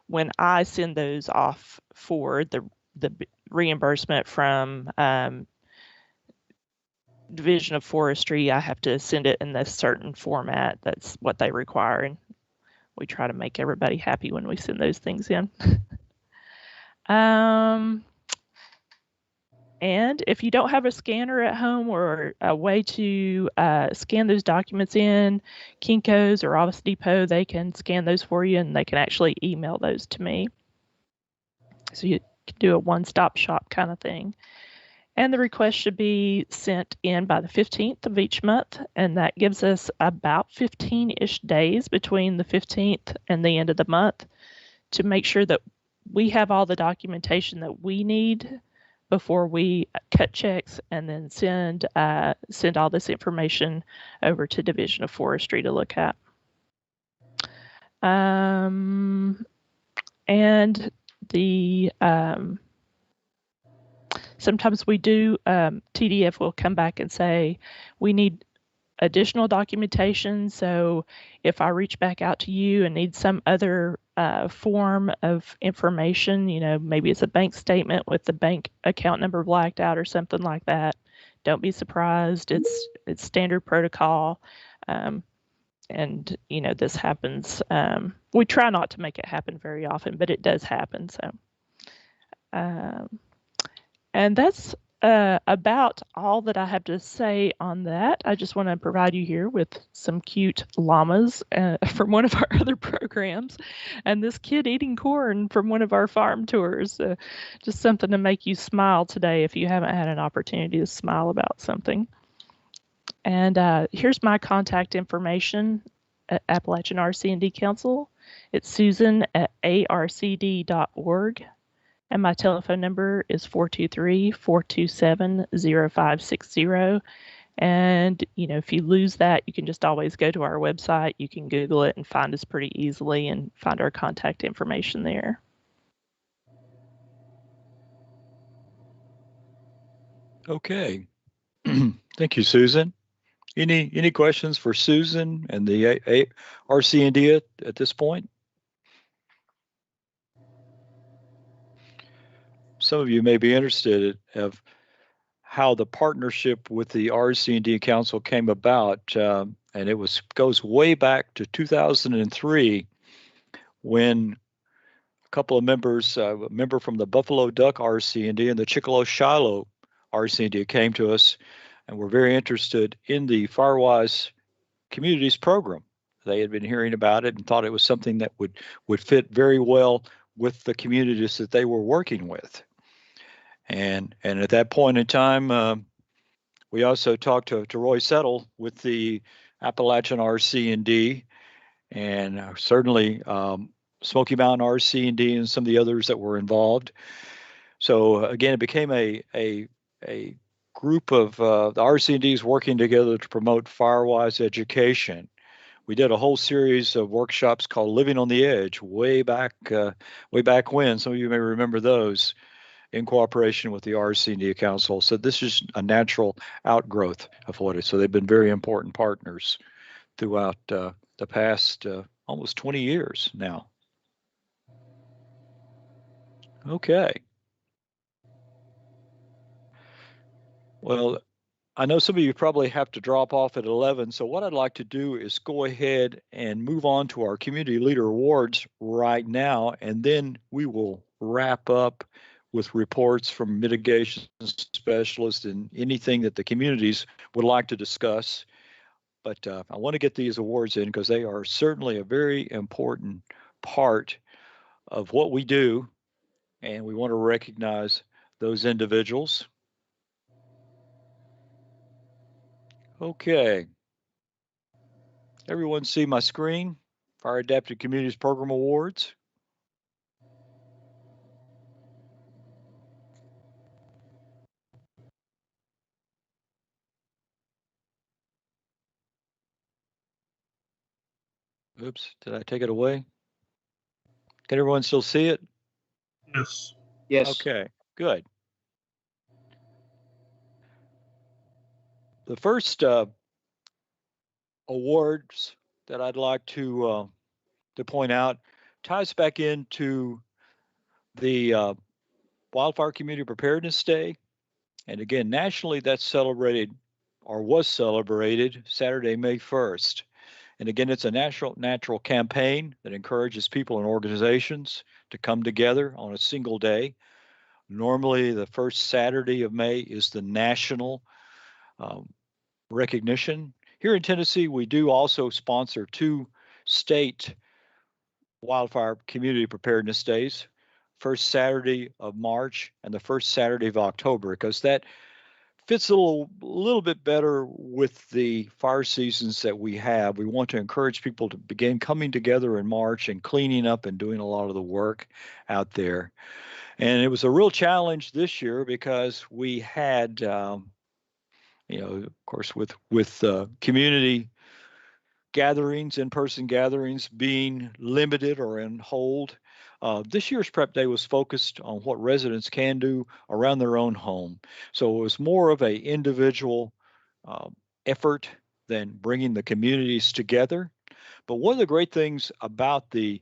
when I send those off for the reimbursement from Division of Forestry, I have to send it in this certain format. That's what they require, and we try to make everybody happy when we send those things in. And if you don't have a scanner at home or a way to scan those documents in, Kinko's or Office Depot, they can scan those for you and they can actually email those to me. So you can do a one-stop shop kind of thing. And the request should be sent in by the 15th of each month, and that gives us about 15-ish days between the 15th and the end of the month to make sure that we have all the documentation that we need before we cut checks and then send all this information over to Division of Forestry to look at. And the sometimes we do, TDF will come back and say, we need additional documentation. So if I reach back out to you and need some other form of information, you know, maybe it's a bank statement with the bank account number blacked out or something like that, don't be surprised. It's standard protocol. And, you know, this happens. We try not to make it happen very often, but it does happen. So, and that's about all that I have to say on that. I just want to provide you here with some cute llamas from one of our other programs, and this kid eating corn from one of our farm tours. Just something to make you smile today if you haven't had an opportunity to smile about something. And here's my contact information at Appalachian RC&D Council. It's susan@arcd.org. And my telephone number is 423-427-0560. And, you know, if you lose that, you can just always go to our website. You can Google it and find us pretty easily and find our contact information there. Okay. Thank you, Susan. Any questions for Susan and the RC&D at this point? Some of you may be interested of how the partnership with the RC&D Council came about, and it goes way back to 2003 when a couple of members, a member from the Buffalo Duck RC&D and the Chicolo Shiloh RC&D came to us and were very interested in the Firewise Communities program. They had been hearing about it and thought it was something that would fit very well with the communities that they were working with. And at that point in time, we also talked to Roy Settle with the Appalachian RC&D, and certainly Smoky Mountain RC&D and some of the others that were involved. So again, it became a group of the RC&Ds working together to promote Firewise education. We did a whole series of workshops called Living on the Edge way back when. Some of you may remember those, in cooperation with the RC&D Council. So this is a natural outgrowth of what it is. So they've been very important partners throughout the past almost 20 years now. Okay. Well, I know some of you probably have to drop off at 11. So what I'd like to do is go ahead and move on to our Community Leader Awards right now, and then we will wrap up with reports from mitigation specialists and anything that the communities would like to discuss. But I want to get these awards in because they are certainly a very important part of what we do, and we want to recognize those individuals. Okay. Everyone see my screen? Fire Adapted Communities Program Awards. Oops, did I take it away? Can everyone still see it? Yes. Yes. Okay, good. The first awards that I'd like to point out ties back into the Wildfire Community Preparedness Day. And again, nationally, that's celebrated or was celebrated Saturday, May 1st. And again, it's a natural campaign that encourages people and organizations to come together on a single day Normally, the first Saturday of May is the national recognition. Here in Tennessee, we do also sponsor 2 state wildfire community preparedness days, first Saturday of March and the first Saturday of October, because that fits a little bit better with the fire seasons that we have. We want to encourage people to begin coming together in March and cleaning up and doing a lot of the work out there. And it was a real challenge this year because we had, of course, with community gatherings, in-person gatherings being limited or on hold. This year's prep day was focused on what residents can do around their own home. So it was more of an individual effort than bringing the communities together. But one of the great things about the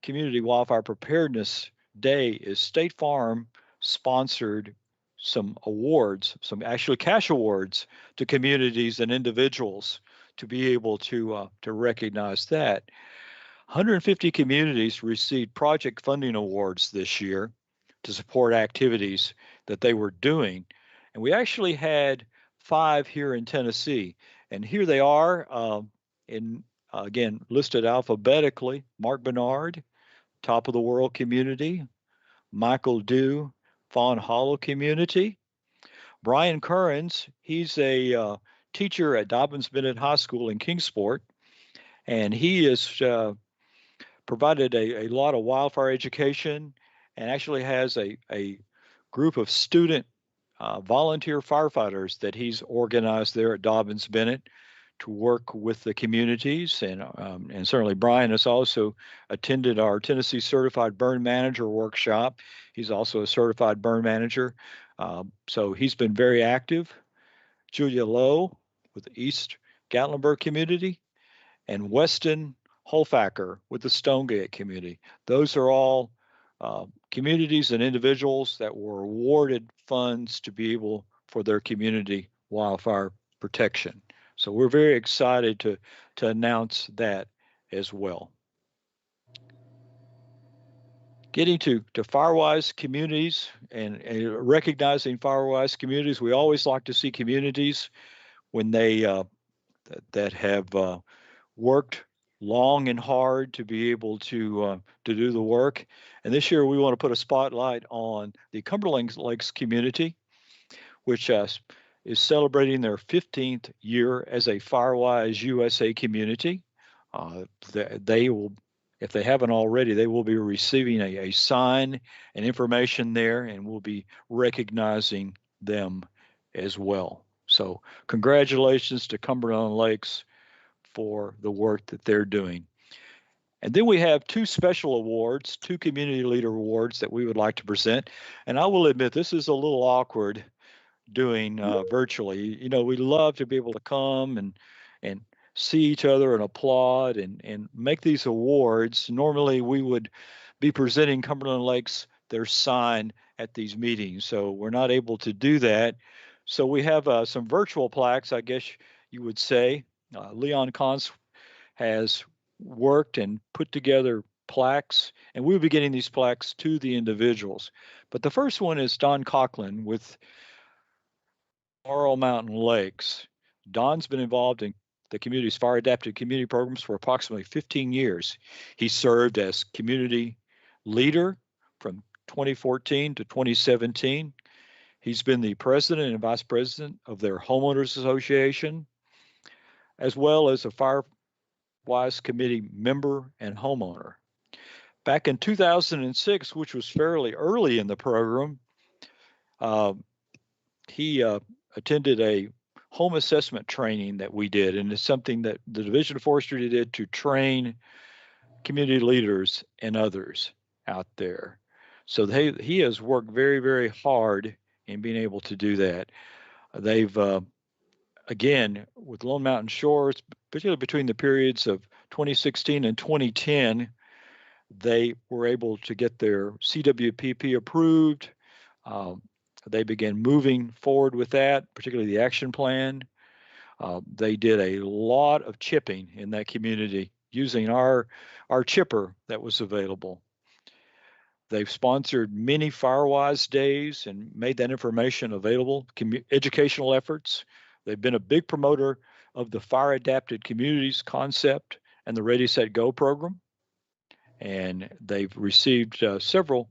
Community Wildfire Preparedness Day is State Farm sponsored some awards, some actually cash awards to communities and individuals to be able to recognize that. 150 communities received project funding awards this year to support activities that they were doing. And we actually had 5 here in Tennessee. And here they are again, listed alphabetically. Mark Bernard, Top of the World Community. Michael Dew, Fawn Hollow Community. Brian Currens, he's a teacher at Dobbins Bennett High School in Kingsport, and he has provided a lot of wildfire education and actually has a group of student volunteer firefighters that he's organized there at Dobbins Bennett to work with the communities. And certainly Brian has also attended our Tennessee Certified Burn Manager workshop. He's also a certified burn manager. So he's been very active. Julia Lowe with the East Gatlinburg community, and Weston Holfacker with the Stonegate community. Those are all communities and individuals that were awarded funds to be able for their community wildfire protection. So we're very excited to announce that as well. Getting to Firewise communities and recognizing Firewise communities, we always like to see communities when they that have worked long and hard to be able to do the work. And this year we want to put a spotlight on the Cumberland Lakes community, which is celebrating their 15th year as a Firewise USA community. They will, if they haven't already, they will be receiving a sign and information there, and we'll be recognizing them as well. So congratulations to Cumberland Lakes for the work that they're doing. And then we have 2 special awards, 2 community leader awards that we would like to present. And I will admit, this is a little awkward doing virtually. We love to be able to come and see each other and applaud and make these awards. Normally we would be presenting Cumberland Lakes their sign at these meetings, so we're not able to do that. So we have some virtual plaques, I guess you would say. Leon Kantz has worked and put together plaques, and we'll be getting these plaques to the individuals. But the first one is Don Coughlin with Laurel Mountain Lakes. Don's been involved in the community's fire adapted community programs for approximately 15 years. He served as community leader from 2014 to 2017. He's been the president and vice president of their homeowners association, as well as a Firewise committee member and homeowner. Back in 2006, which was fairly early in the program, he attended a home assessment training that we did, and it's something that the Division of Forestry did to train community leaders and others out there. So he has worked very, very hard in being able to do that. They've, again, with Lone Mountain Shores, particularly between the periods of 2016 and 2010, they were able to get their CWPP approved. They began moving forward with that, particularly the action plan. They did a lot of chipping in that community using our chipper that was available. They've sponsored many Firewise days and made that information available, educational efforts. They've been a big promoter of the Fire Adapted Communities concept and the Ready, Set, Go program. And they've received several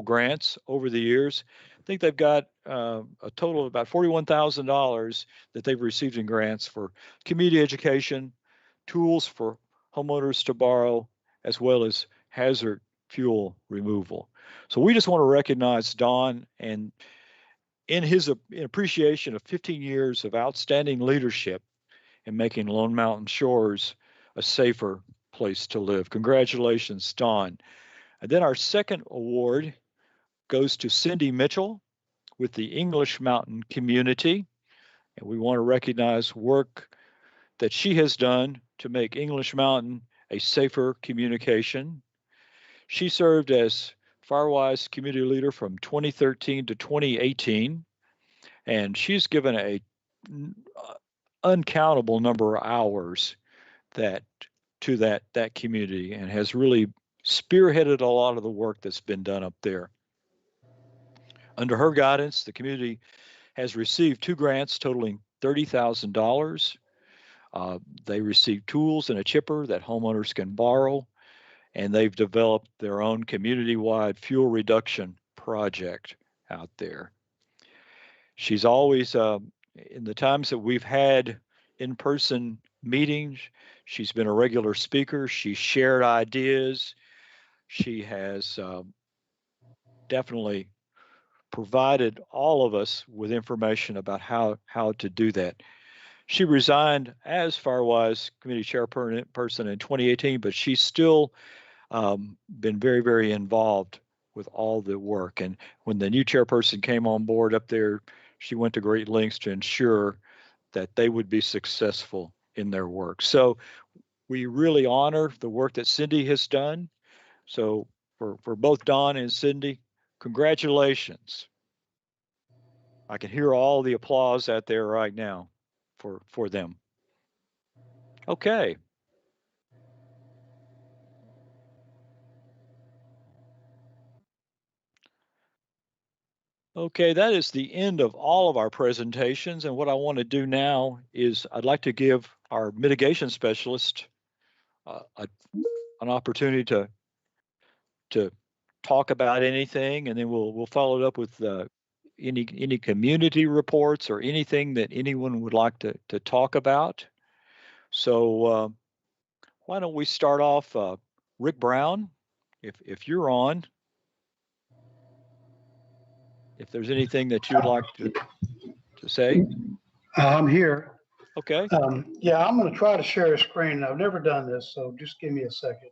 grants over the years. I think they've got a total of about $41,000 that they've received in grants for community education, tools for homeowners to borrow, as well as hazard fuel removal. So we just want to recognize Don and in his appreciation of 15 years of outstanding leadership in making Lone Mountain Shores a safer place to live. Congratulations, Don. And then our second award goes to Cindy Mitchell with the English Mountain community. And we want to recognize work that she has done to make English Mountain a safer communication. She served as Firewise community leader from 2013 to 2018, and she's given a uncountable number of hours to that community and has really spearheaded a lot of the work that's been done up there. Under her guidance, the community has received 2 grants totaling $30,000. They received tools and a chipper that homeowners can borrow, and they've developed their own community-wide fuel reduction project out there. She's always, in the times that we've had in-person meetings, she's been a regular speaker. She shared ideas. She has definitely provided all of us with information about how to do that. She resigned as Firewise community chairperson in 2018, but she's still been very, very involved with all the work. And when the new chairperson came on board up there, she went to great lengths to ensure that they would be successful in their work. So we really honor the work that Cindy has done. So for both Don and Cindy, congratulations. I can hear all the applause out there right now for them. Okay. Okay, that is the end of all of our presentations. And what I want to do now is I'd like to give our mitigation specialist an opportunity to talk about anything, and then we'll follow it up with any community reports or anything that anyone would like to talk about. So why don't we start off, Rick Brown, if you're on. If there's anything that you would like to say. I'm here. Okay. Yeah, I'm going to try to share a screen. I've never done this, so just give me a second.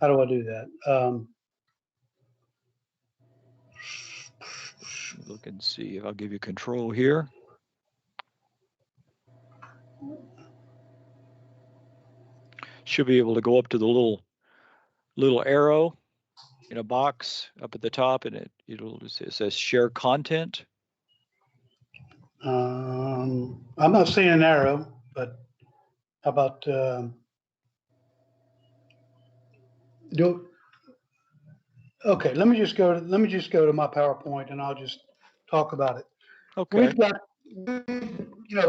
How do I do that? Look and see if I'll give you control here. Should be able to go up to the little arrow in a box up at the top, and it says share content. I'm not seeing an arrow, but how about okay, let me just go to my PowerPoint and I'll just talk about it. Okay. We've got,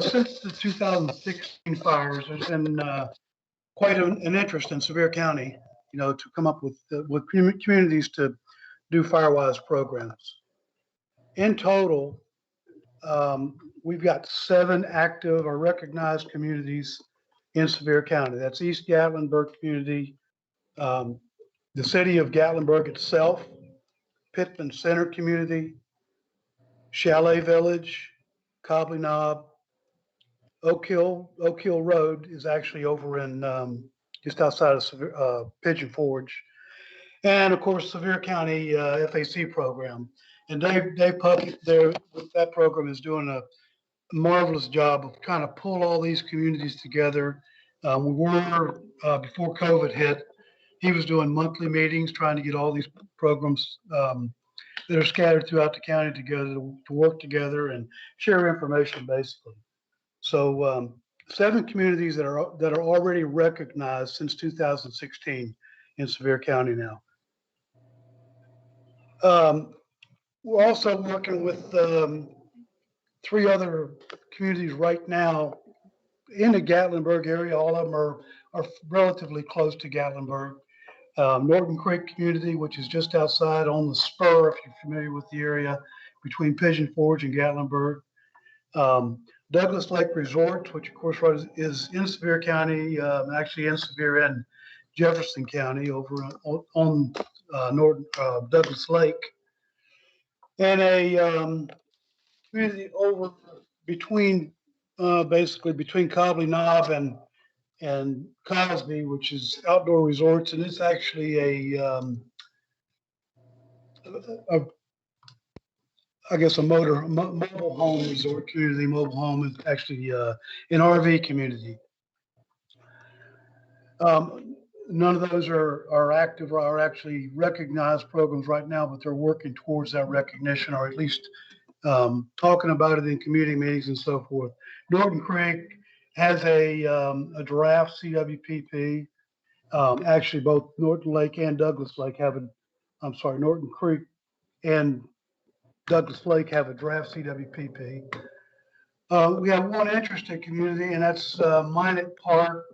since the 2016 fires, there's been quite an interest in Sevier County, to come up with communities to do Firewise programs. In total, we've got 7 active or recognized communities in Sevier County. That's East Gatlinburg Community, the city of Gatlinburg itself, Pittman Center Community, Chalet Village, Cobley Knob, Oak Hill Road is actually over in just outside of Pigeon Forge, and of course Sevier County FAC program. And Dave Puckett there with that program is doing a marvelous job of trying to pull all these communities together. We were before COVID hit, he was doing monthly meetings trying to get all these programs that are scattered throughout the county together to work together and share information basically. So 7 communities that are already recognized since 2016 in Sevier County now. We're also working with 3 other communities right now in the Gatlinburg area. All of them are relatively close to Gatlinburg. Norton Creek community, which is just outside on the spur, if you're familiar with the area, between Pigeon Forge and Gatlinburg. Douglas Lake Resort, which of course is in Sevier County, actually in Sevier and Jefferson County over on Douglas Lake. And a community over between, basically between Cobley Knob and Cosby, which is outdoor resorts, and it's actually I guess a mobile home resort community. Mobile home is actually an RV community. None of those are active or are actually recognized programs right now, but they're working towards that recognition, or at least talking about it in community meetings and so forth. Norton Creek has a draft CWPP. Actually, both Norton Lake and Douglas Lake have Norton Creek and Douglas Lake have a draft CWPP. We have one interested community, and that's Minot Park.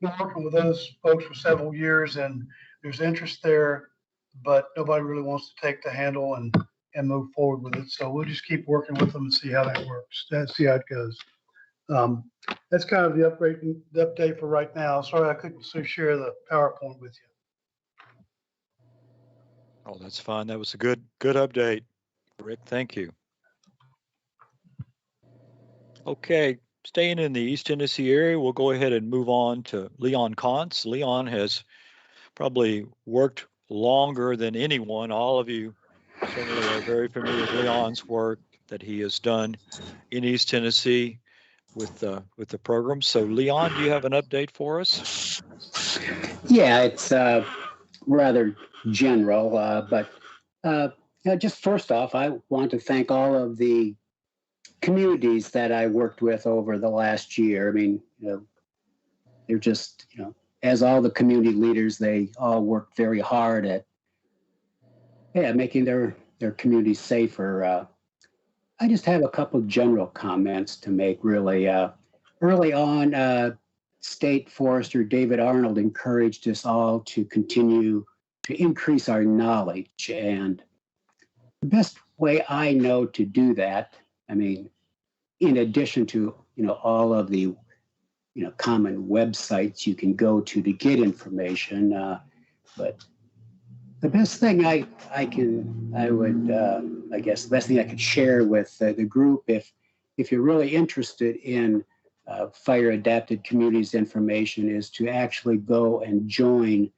Been working with those folks for several years, and there's interest there, but nobody really wants to take the handle and move forward with it. So we'll just keep working with them and see how that works. See how it goes. That's kind of the update for right now. Sorry I couldn't share the PowerPoint with you. Oh, that's fine. That was a good update, Rick. Thank you. Okay, staying in the East Tennessee area, we'll go ahead and move on to Leon Kantz. Leon has probably worked longer than anyone. All of you certainly are very familiar with Leon's work that he has done in East Tennessee with the program. So Leon, do you have an update for us? Yeah, it's rather general, but just first off, I want to thank all of the communities that I worked with over the last year. I mean, they're just, as all the community leaders, they all worked very hard at making their communities safer. I just have a couple of general comments to make, really. Early on, State Forester David Arnold encouraged us all to continue to increase our knowledge. And the best way I know to do that, I mean, in addition to, all of the, common websites you can go to get information, but the best thing I guess the best thing I could share with the group, if you're really interested in fire adapted communities information, is to actually go and join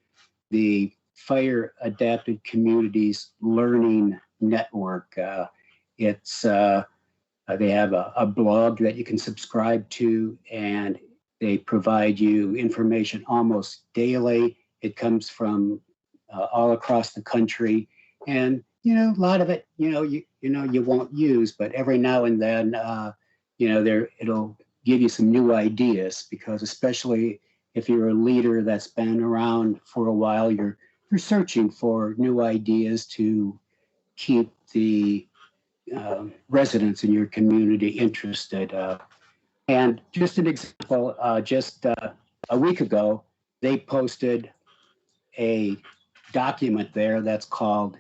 the Fire Adapted Communities Learning Network. It's they have a blog that you can subscribe to, and they provide you information almost daily. It comes from all across the country, and a lot of it, you won't use, but every now and then, it'll give you some new ideas, because especially if you're a leader that's been around for a while, you're searching for new ideas to keep the residents in your community interested. And just an example, just a week ago, they posted a document there that's called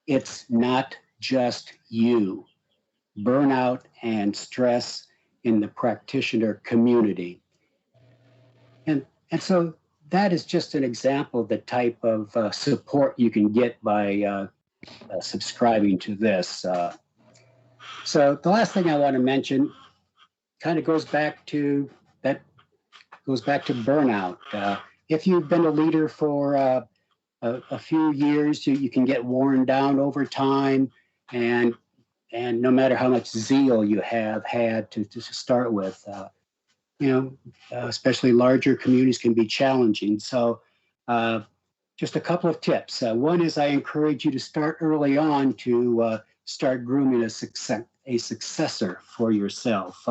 "It's Not Just You: Burnout and Stress in the Practitioner Community." And so that is just an example of the type of support you can get by subscribing to this. So the last thing I want to mention kind of goes back to burnout. If you've been a leader for a few years, you can get worn down over time, and no matter how much zeal you have had to start with, especially larger communities can be challenging. So just a couple of tips. One is I encourage you to start early on to start grooming a successor for yourself.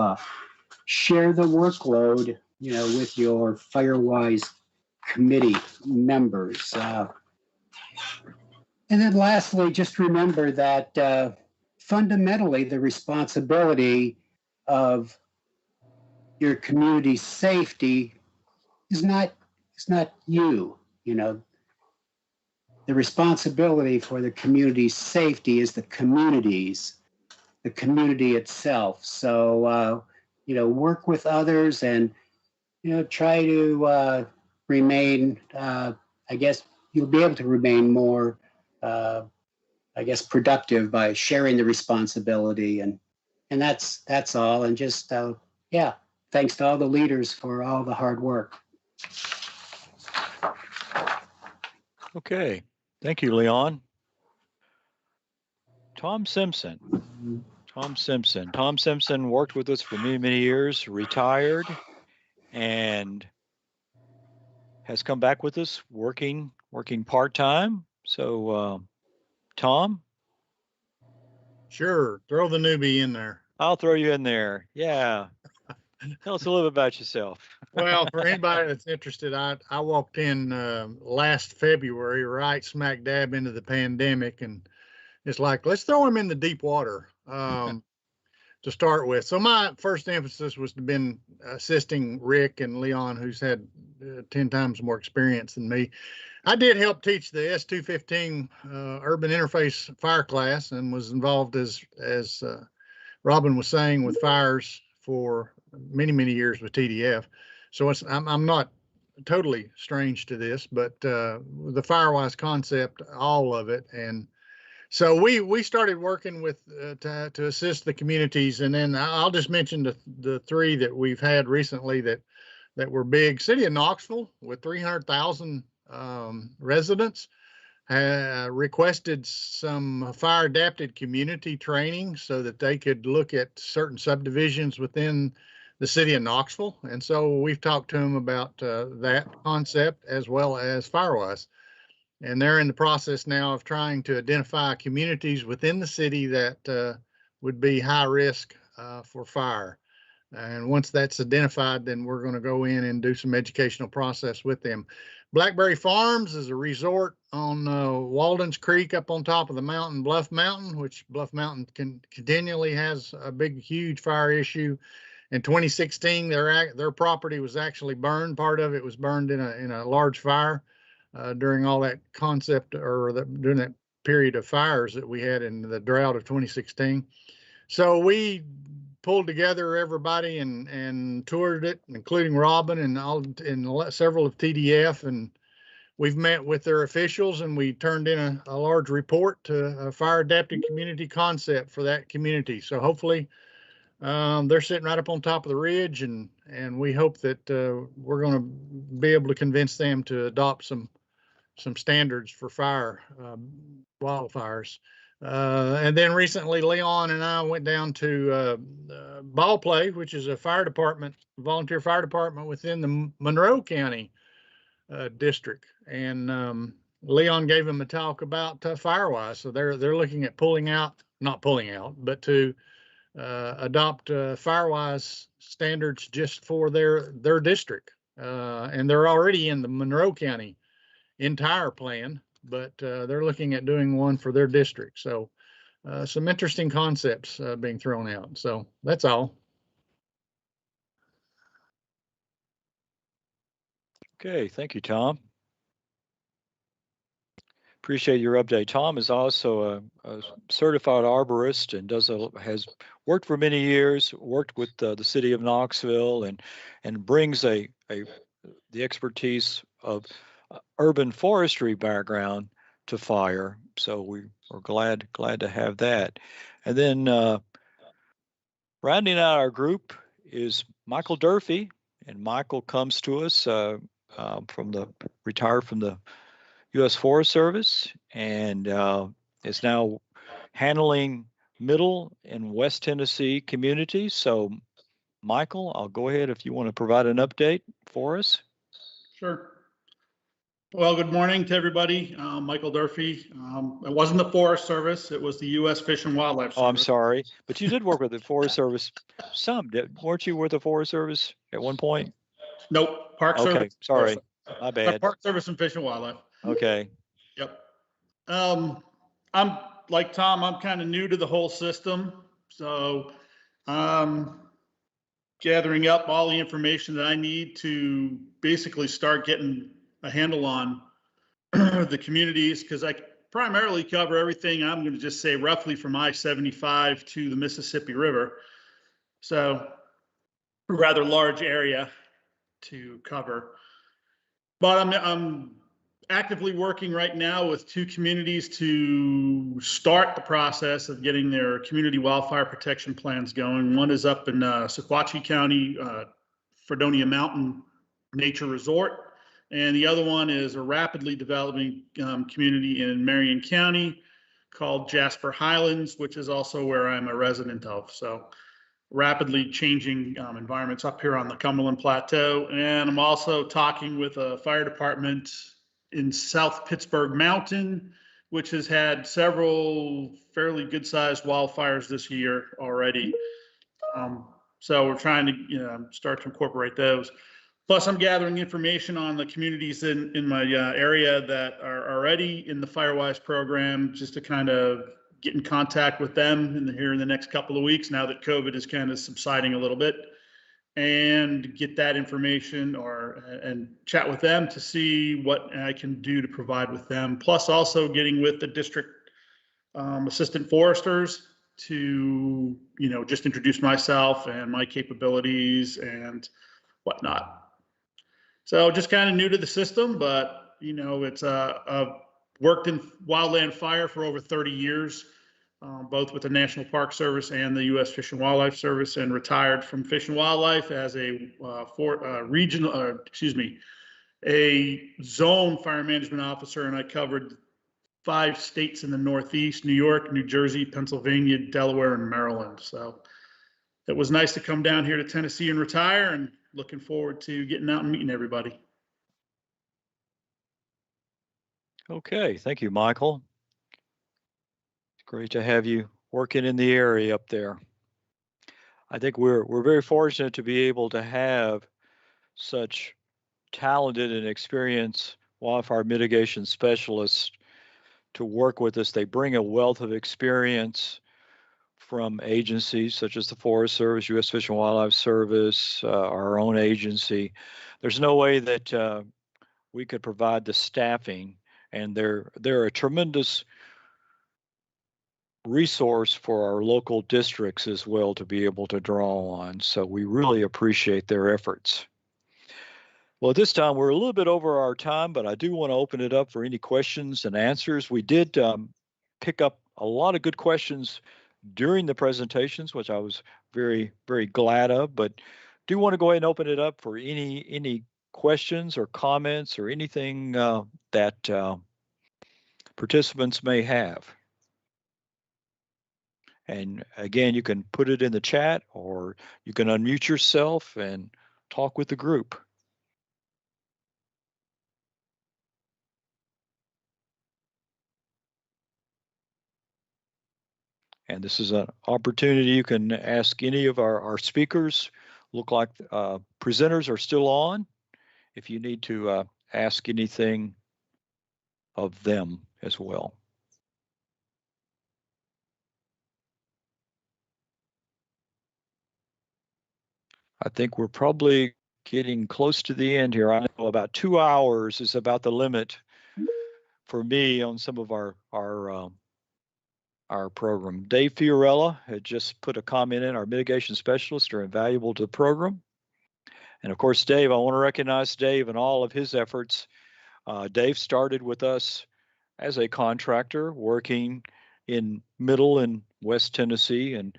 Share the workload, with your Firewise committee members. And then lastly, just remember that fundamentally the responsibility of your community's safety is not you. You know, the responsibility for the community's safety is the community itself. So you know, work with others and try to remain. I guess you'll be able to remain more. Productive by sharing the responsibility, and that's all. And just yeah, thanks to all the leaders for all the hard work. Okay, thank you, Leon. Tom Simpson. Tom Simpson worked with us for many years, retired, and has come back with us working part-time. So Tom? Sure, throw the newbie in there. I'll throw you in there. Yeah. Tell us a little bit about yourself. Well, for anybody that's interested, I walked in last February, right smack dab into the pandemic, and it's like, let's throw him in the deep water to start with. So my first emphasis was to been assisting Rick and Leon, who's had 10 times more experience than me. I did help teach the S215 Urban Interface Fire class and was involved as Robin was saying with fires for many years with TDF. So I'm not totally strange to this, but the Firewise concept, all of it. And so we started working with to assist the communities. And then I'll just mention the three that we've had recently that were big. City of Knoxville with 300,000 residents requested some fire adapted community training so that they could look at certain subdivisions within the city of Knoxville. And so we've talked to them about that concept as well as Firewise. And they're in the process now of trying to identify communities within the city that would be high risk for fire. And once that's identified, then we're going to go in and do some educational process with them. Blackberry Farms is a resort on Walden's Creek up on top of the mountain, Bluff Mountain, which Bluff Mountain continually has a big, huge fire issue. In 2016, their property was actually burned. Part of it was burned in a large fire during all that concept or during that period of fires that we had in the drought of 2016. So we pulled together everybody and toured it, including Robin and several of TDF, and we've met with their officials and we turned in a large report to a fire adapted community concept for that community. So hopefully they're sitting right up on top of the ridge, and we hope that we're going to be able to convince them to adopt some standards for wildfires. And then recently, Leon and I went down to Ball Play, which is a volunteer fire department within the Monroe County district. And Leon gave him a talk about Firewise. So they're looking at not pulling out, but to adopt Firewise standards just for their district. And they're already in the Monroe County entire plan, but they're looking at doing one for their district. So some interesting concepts being thrown out. So that's all. Okay, thank you, Tom. Appreciate your update. Tom is also a certified arborist and has worked for many years, worked with the city of Knoxville, and brings the expertise of urban forestry background to fire. So we're glad to have that. And then rounding out our group is Michael Durfee, and Michael comes to us retired from the U.S. Forest Service, and is now handling Middle and West Tennessee communities. So Michael, I'll go ahead if you want to provide an update for us. Sure. Well, good morning to everybody. Michael Durfee. It wasn't the Forest Service. It was the U.S. Fish and Wildlife Service. Oh, I'm sorry. But you did work with the Forest Service weren't you with the Forest Service at one point? Nope. Park Service. Okay, sorry. My bad. Park Service and Fish and Wildlife. Okay. Yep. I'm like Tom, I'm kind of new to the whole system. So gathering up all the information that I need to basically start getting a handle on the communities, because I primarily cover everything, I'm going to just say roughly from I-75 to the Mississippi River. So a rather large area to cover. But I'm actively working right now with 2 communities to start the process of getting their community wildfire protection plans going. One is up in Sequatchie County, Fredonia Mountain Nature Resort, and the other one is a rapidly developing community in Marion County called Jasper Highlands, which is also where I'm a resident of. So rapidly changing environments up here on the Cumberland Plateau. And I'm also talking with a fire department in South Pittsburgh Mountain, which has had several fairly good-sized wildfires this year already. So we're trying to start to incorporate those. Plus, I'm gathering information on the communities in my area that are already in the Firewise program, just to kind of get in contact with them here in the next couple of weeks, now that COVID is kind of subsiding a little bit, and get that information and chat with them to see what I can do to provide with them. Plus also getting with the district assistant foresters to, just introduce myself and my capabilities and whatnot. So just kind of new to the system, but it's I've worked in wildland fire for over 30 years, both with the National Park Service and the U.S. Fish and Wildlife Service, and retired from Fish and Wildlife as a a zone fire management officer, and I covered 5 states in the Northeast: New York, New Jersey, Pennsylvania, Delaware, and Maryland. So it was nice to come down here to Tennessee and retire, and looking forward to getting out and meeting everybody. Okay, thank you, Michael. It's great to have you working in the area up there. I think we're very fortunate to be able to have such talented and experienced wildfire mitigation specialists to work with us. They bring a wealth of experience from agencies such as the Forest Service, U.S. Fish and Wildlife Service, our own agency. There's no way that we could provide the staffing, and they're a tremendous resource for our local districts as well to be able to draw on. So we really appreciate their efforts. Well, at this time, we're a little bit over our time, but I do want to open it up for any questions and answers. We did pick up a lot of good questions during the presentations, which I was very, very glad of, but do want to go ahead and open it up for any questions or comments or anything that participants may have. And again, you can put it in the chat, or you can unmute yourself and talk with the group. And this is an opportunity you can ask any of our speakers. Look like presenters are still on if you need to ask anything of them as well. I think we're probably getting close to the end here. I know about 2 hours is about the limit for me on some of our program. Dave Fiorella had just put a comment in. Our mitigation specialists are invaluable to the program. And of course, Dave, I want to recognize Dave and all of his efforts. Dave started with us as a contractor working in Middle and West Tennessee, and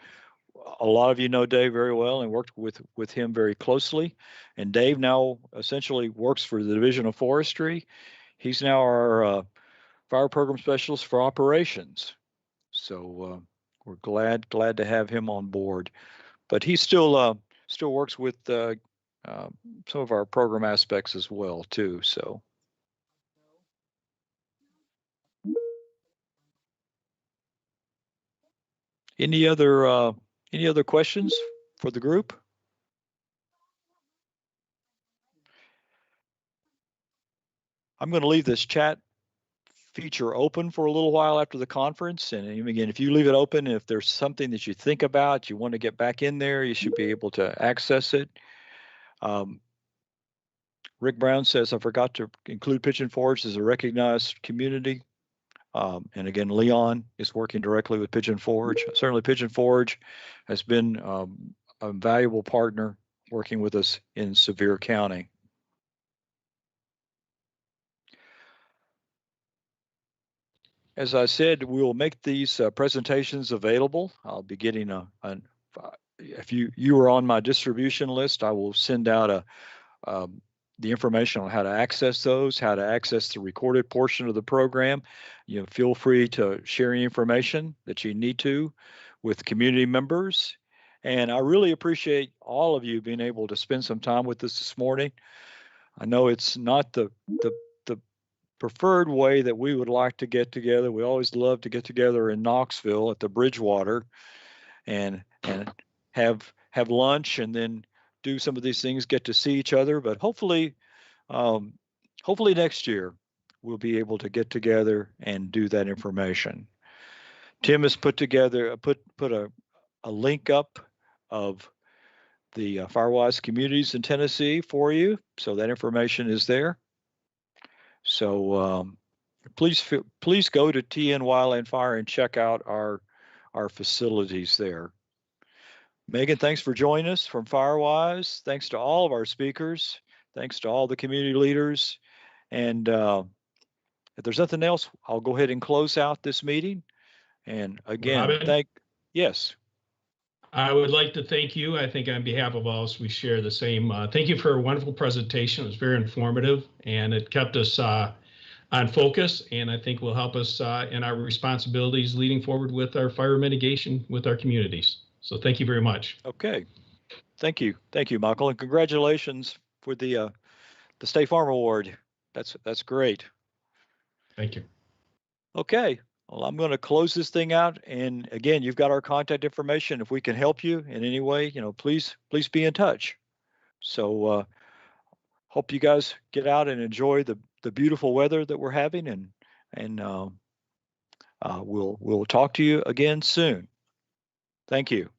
a lot of you know Dave very well and worked with him very closely. And Dave now essentially works for the Division of Forestry. He's now our fire program specialist for operations. So we're glad to have him on board. But he still works with some of our program aspects as well too. So. Any other questions for the group? I'm going to leave this chat feature open for a little while after the conference. And again, if you leave it open, if there's something that you think about, you want to get back in there, you should be able to access it. Rick Brown says, I forgot to include Pigeon Forge as a recognized community. And again, Leon is working directly with Pigeon Forge. Certainly Pigeon Forge has been a valuable partner working with us in Sevier County. As I said, we will make these presentations available. I'll be getting if you are on my distribution list, I will send out the information on how to access those, how to access the recorded portion of the program. You know, feel free to share any information that you need to with community members. And I really appreciate all of you being able to spend some time with us this morning. I know it's not the preferred way that we would like to get together. We always love to get together in Knoxville at the Bridgewater and have lunch and then do some of these things, get to see each other. But hopefully next year we'll be able to get together and do that information. Tim has put together put a link up of the Firewise communities in Tennessee for you, so that information is there. So please go to TN Wildland Fire and check out our facilities there. Megan, thanks for joining us from Firewise. Thanks to all of our speakers. Thanks to all the community leaders. And if there's nothing else, I'll go ahead and close out this meeting. And again, Robin? Yes. I would like to thank you. I think on behalf of all of us, we share the same. Thank you for a wonderful presentation. It was very informative and it kept us on focus, and I think will help us in our responsibilities leading forward with our fire mitigation with our communities. So thank you very much. Okay. Thank you, Michael, and congratulations for the State Farm Award. That's great. Thank you. Okay. Well, I'm going to close this thing out. And again, you've got our contact information. If we can help you in any way, please be in touch. So hope you guys get out and enjoy the beautiful weather that we're having, and we'll talk to you again soon. Thank you.